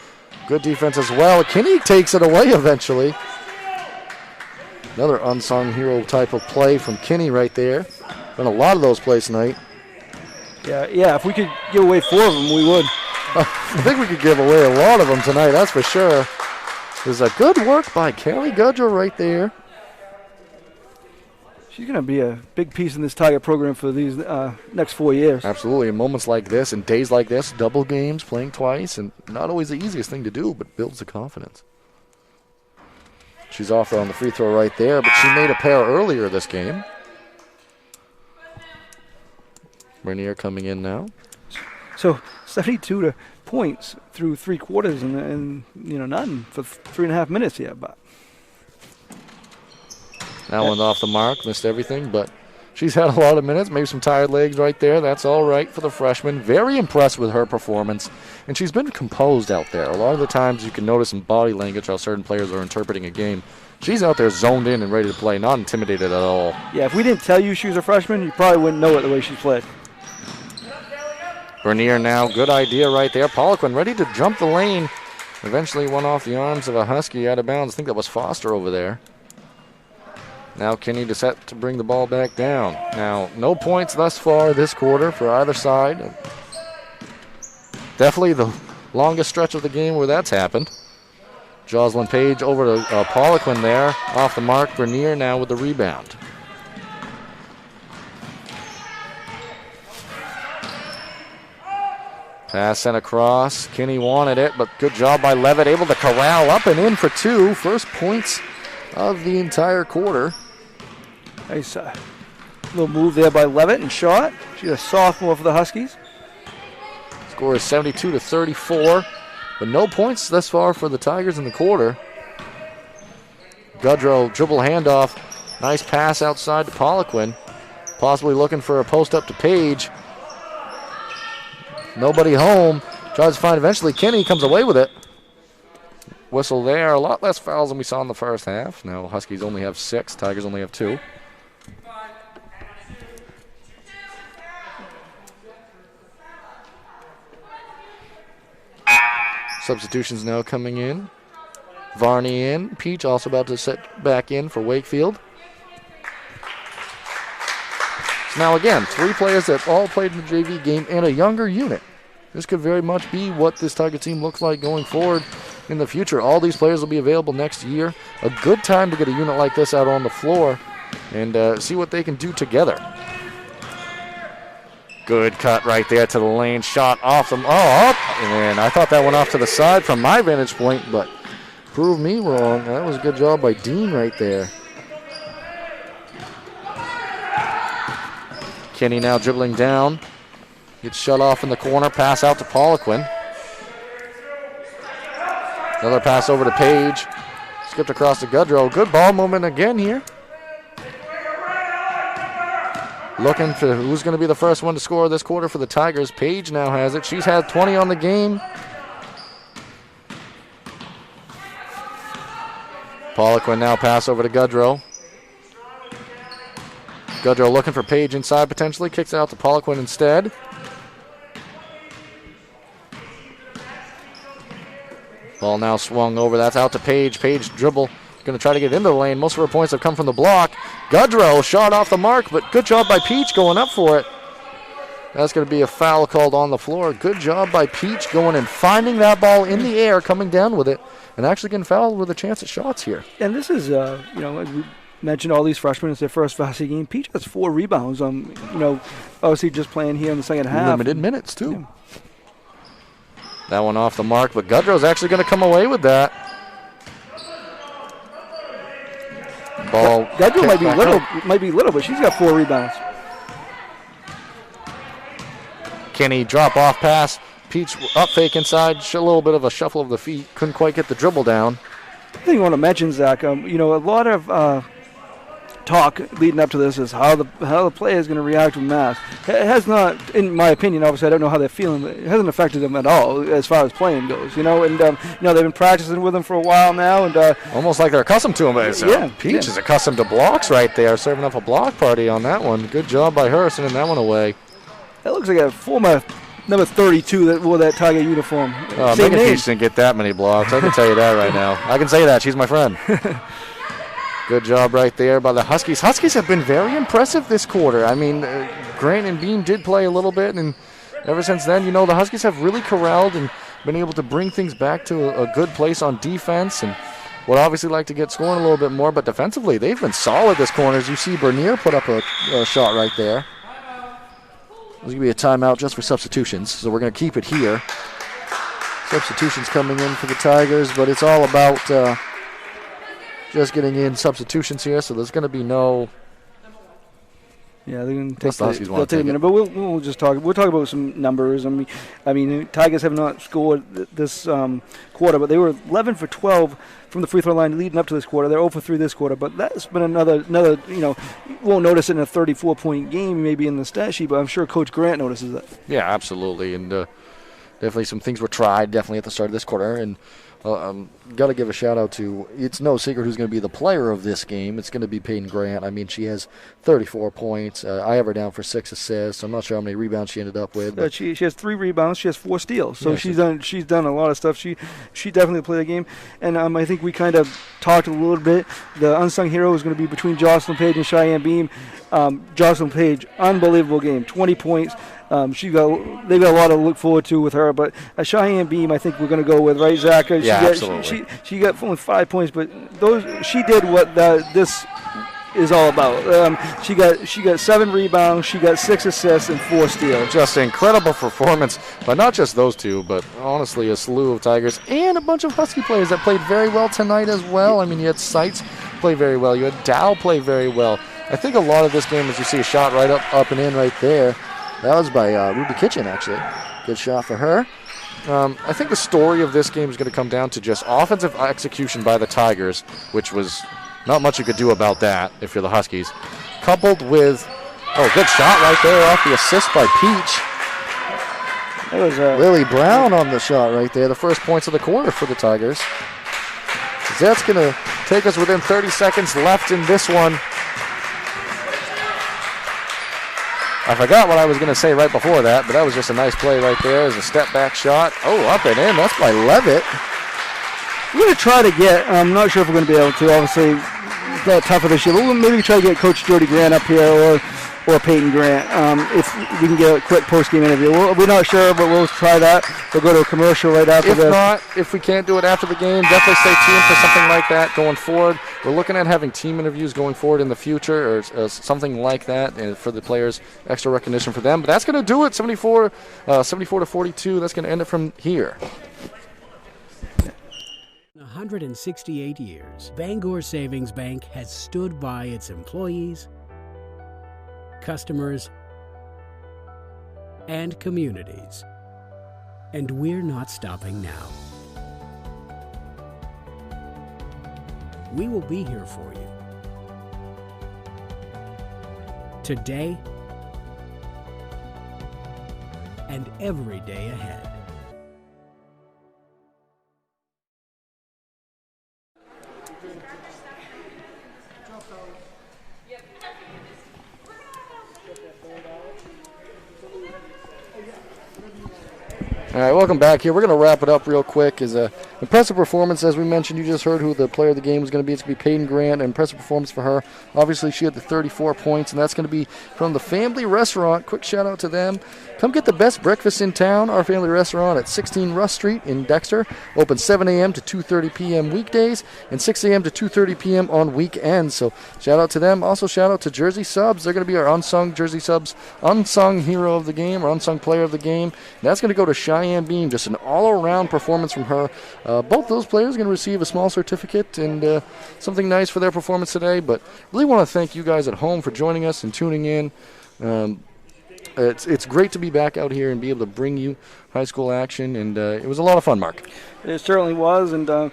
good defense as well. Kinney takes it away eventually. Another unsung hero type of play from Kinney right there. Been a lot of those plays tonight. Yeah, if we could give away 4 of them, we would. I think we could give away a lot of them tonight, that's for sure. There's a good work by Callie Gudrow right there. She's going to be a big piece in this Tiger program for these next 4 years. Absolutely. In moments like this and days like this, double games, playing twice, and not always the easiest thing to do, but builds the confidence. She's off on the free throw right there, but she made a pair earlier this game. Bernier coming in now. So 72 points through 3 quarters and nothing for 3.5 minutes yet. But that one's off the mark, missed everything, but She's had a lot of minutes, maybe some tired legs right there. That's all right for the freshman. Very impressed with her performance, and she's been composed out there. A lot of the times you can notice in body language how certain players are interpreting a game. She's out there zoned in and ready to play, not intimidated at all. Yeah, if we didn't tell you she was a freshman, you probably wouldn't know it the way she played. Bernier now, good idea right there. Poliquin ready to jump the lane. Eventually went off the arms of a Husky out of bounds. I think that was Foster over there. Now Kinney set to bring the ball back down. Now, no points thus far this quarter for either side. Definitely the longest stretch of the game where that's happened. Jocelyn Page over to Poliquin there. Off the mark, Bernier now with the rebound. Pass sent across. Kinney wanted it, but good job by Levitt. Able to corral up and in for two. First points of the entire quarter. Nice little move there by Levitt and shot. She's a sophomore for the Huskies. Score is 72-34, but no points thus far for the Tigers in the quarter. Gudrow dribble handoff. Nice pass outside to Poliquin. Possibly looking for a post up to Page. Nobody home. Tries to find eventually. Kinney comes away with it. Whistle there. A lot less fouls than we saw in the first half. Now Huskies only have 6. Tigers only have 2. Substitutions now coming in. Varney in. Peach also about to set back in for Wakefield. So now again, 3 players that all played in the JV game and a younger unit. This could very much be what this Tiger team looks like going forward in the future. All these players will be available next year. A good time to get a unit like this out on the floor and see what they can do together. Good cut right there to the lane. Shot off them. Up. And I thought that went off to the side from my vantage point, but proved me wrong. That was a good job by Dean right there. Kinney now dribbling down. Gets shut off in the corner. Pass out to Poliquin. Another pass over to Page. Skipped across to Gudrow. Good ball movement again here. Looking for who's going to be the first one to score this quarter for the Tigers. Page now has it. She's had 20 on the game. Poliquin now pass over to Gudrow. Gudrow looking for Page inside potentially. Kicks it out to Poliquin instead. Ball now swung over. That's out to Page. Page dribble. Going to try to get into the lane. Most of her points have come from the block. Gudrow shot off the mark, but good job by Peach going up for it. That's going to be a foul called on the floor. Good job by Peach going and finding that ball in the air, coming down with it, and actually getting fouled with a chance at shots here. And this is, as we mentioned, all these freshmen, it's their first varsity game. Peach has 4 rebounds. Obviously just playing here in the second half. Limited minutes, too. Yeah. That one off the mark, but Gudrow's actually going to come away with that. Ball. Gudrow might be little, but she's got 4 rebounds. Kinney drop off pass. Peach up fake inside. A little bit of a shuffle of the feet. Couldn't quite get the dribble down. I think I want to mention, Zach. A lot of talk leading up to this is how the player is going to react with masks. It has not, in my opinion, obviously I don't know how they're feeling, but it hasn't affected them at all as far as playing goes. And they've been practicing with them for a while now, and almost like they're accustomed to them. Peach is accustomed to blocks right there, serving up a block party on that one. Good job by her sending that one away. That looks like a former number 32 that wore that Tiger uniform. Megan Peach didn't get that many blocks. I can tell you that right now. I can say that. She's my friend. Good job right there by the Huskies. Huskies have been very impressive this quarter. I mean, Grant and Beam did play a little bit, and ever since then, the Huskies have really corralled and been able to bring things back to a good place on defense, and would obviously like to get scoring a little bit more, but defensively, they've been solid this quarter. As you see, Bernier put up a shot right there. There's going to be a timeout just for substitutions, so we're going to keep it here. Substitutions coming in for the Tigers, but it's all about just getting in substitutions here, so there's going to be no Yeah, they're going to Plus the Huskies want to take a take minute, it. but we'll just talk. We'll talk about some numbers. I mean, Tigers have not scored this quarter, but they were 11 for 12 from the free throw line leading up to this quarter. They're 0 for 3 this quarter, but that's been another. You won't notice it in a 34-point game, maybe in the stat sheet, but I'm sure Coach Grant notices that. Yeah, absolutely, and definitely some things were tried definitely at the start of this quarter, and got to give a shout out to, it's no secret who's going to be the player of this game. It's going to be Peyton Grant. I mean, she has 34 points. I have her down for 6 assists. I'm not sure how many rebounds she ended up with. She has 3 rebounds. She has 4 steals. So yeah, she's done a lot of stuff. She definitely played the game. And I think we kind of talked a little bit. The unsung hero is going to be between Jocelyn Page and Cheyenne Beam. Jocelyn Page, unbelievable game, 20 points. They've got a lot to look forward to with her, but Cheyenne Beam, I think we're going to go with, right, Zach? Absolutely. She got only 5 points, but she did what this is all about. She got 7 rebounds, she got 6 assists and 4 steals. Just an incredible performance, but not just those two, but honestly a slew of Tigers and a bunch of Husky players that played very well tonight as well. I mean, you had Seitz play very well, you had Dow play very well. I think a lot of this game, as you see a shot right up and in right there, that was by Ruby Kitchen, actually. Good shot for her. I think the story of this game is going to come down to just offensive execution by the Tigers, which was not much you could do about that if you're the Huskies, coupled with, good shot right there off the assist by Peach. That was Lily Brown on the shot right there, the first points of the quarter for the Tigers. That's going to take us within 30 seconds left in this one. I forgot what I was going to say right before that, but that was just a nice play right there as a step-back shot. Up and in. That's by Levitt. We're going to try to get, I'm not sure if we're going to be able to, obviously, it's not tougher this year, but we'll maybe try to get Coach Jody Grant up here or Peyton Grant if we can get a quick post-game interview. We're not sure, but we'll try that. We'll go to a commercial right after this. If not, if we can't do it after the game, definitely stay tuned for something like that going forward. We're looking at having team interviews going forward in the future or something like that, and for the players, extra recognition for them. But that's going to do it, 74 to 42. That's going to end it from here. 168 years, Bangor Savings Bank has stood by its employees, customers, and communities. And we're not stopping now. We will be here for you. Today and every day ahead. All right, welcome back here. We're going to wrap it up real quick. Is a impressive performance, as we mentioned. You just heard who the player of the game was going to be. It's going to be Peyton Grant. An impressive performance for her. Obviously, she had the 34 points, and that's going to be from the Family Restaurant. Quick shout out to them. Come get the best breakfast in town. Our Family Restaurant at 16 Russ Street in Dexter. Open 7 a.m. to 2:30 p.m. weekdays and 6 a.m. to 2:30 p.m. on weekends. So shout out to them. Also shout out to Jersey Subs. They're going to be our unsung Jersey Subs, unsung hero of the game or unsung player of the game. And that's going to go to Cheyenne Beam. Just an all-around performance from her. Both those players are going to receive a small certificate and something nice for their performance today. But really want to thank you guys at home for joining us and tuning in. It's great to be back out here and be able to bring you high school action, and it was a lot of fun, Mark. It certainly was, and we'll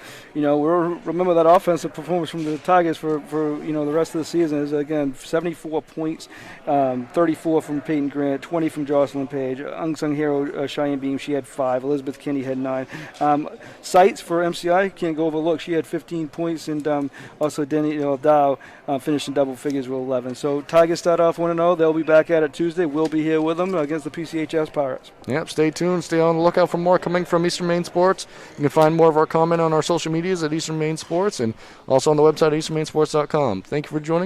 remember that offensive performance from the Tigers for the rest of the season is, again, 74 points, 34 from Peyton Grant, 20 from Jocelyn Page, unsung hero Cheyenne Beam, she had 5, Elizabeth Kinney had 9. Seitz for MCI, can't go overlook, she had 15 points, and also Danielle Dow finished in double figures with 11. So Tigers start off 1-0, they'll be back at it Tuesday, we'll be here with them against the PCHS Pirates. Yep, stay tuned, stay on the lookout for more coming from Eastern Maine Sports. You can find more of our comment on our social medias at Eastern Maine Sports and also on the website easternmainsports.com. Thank you for joining us.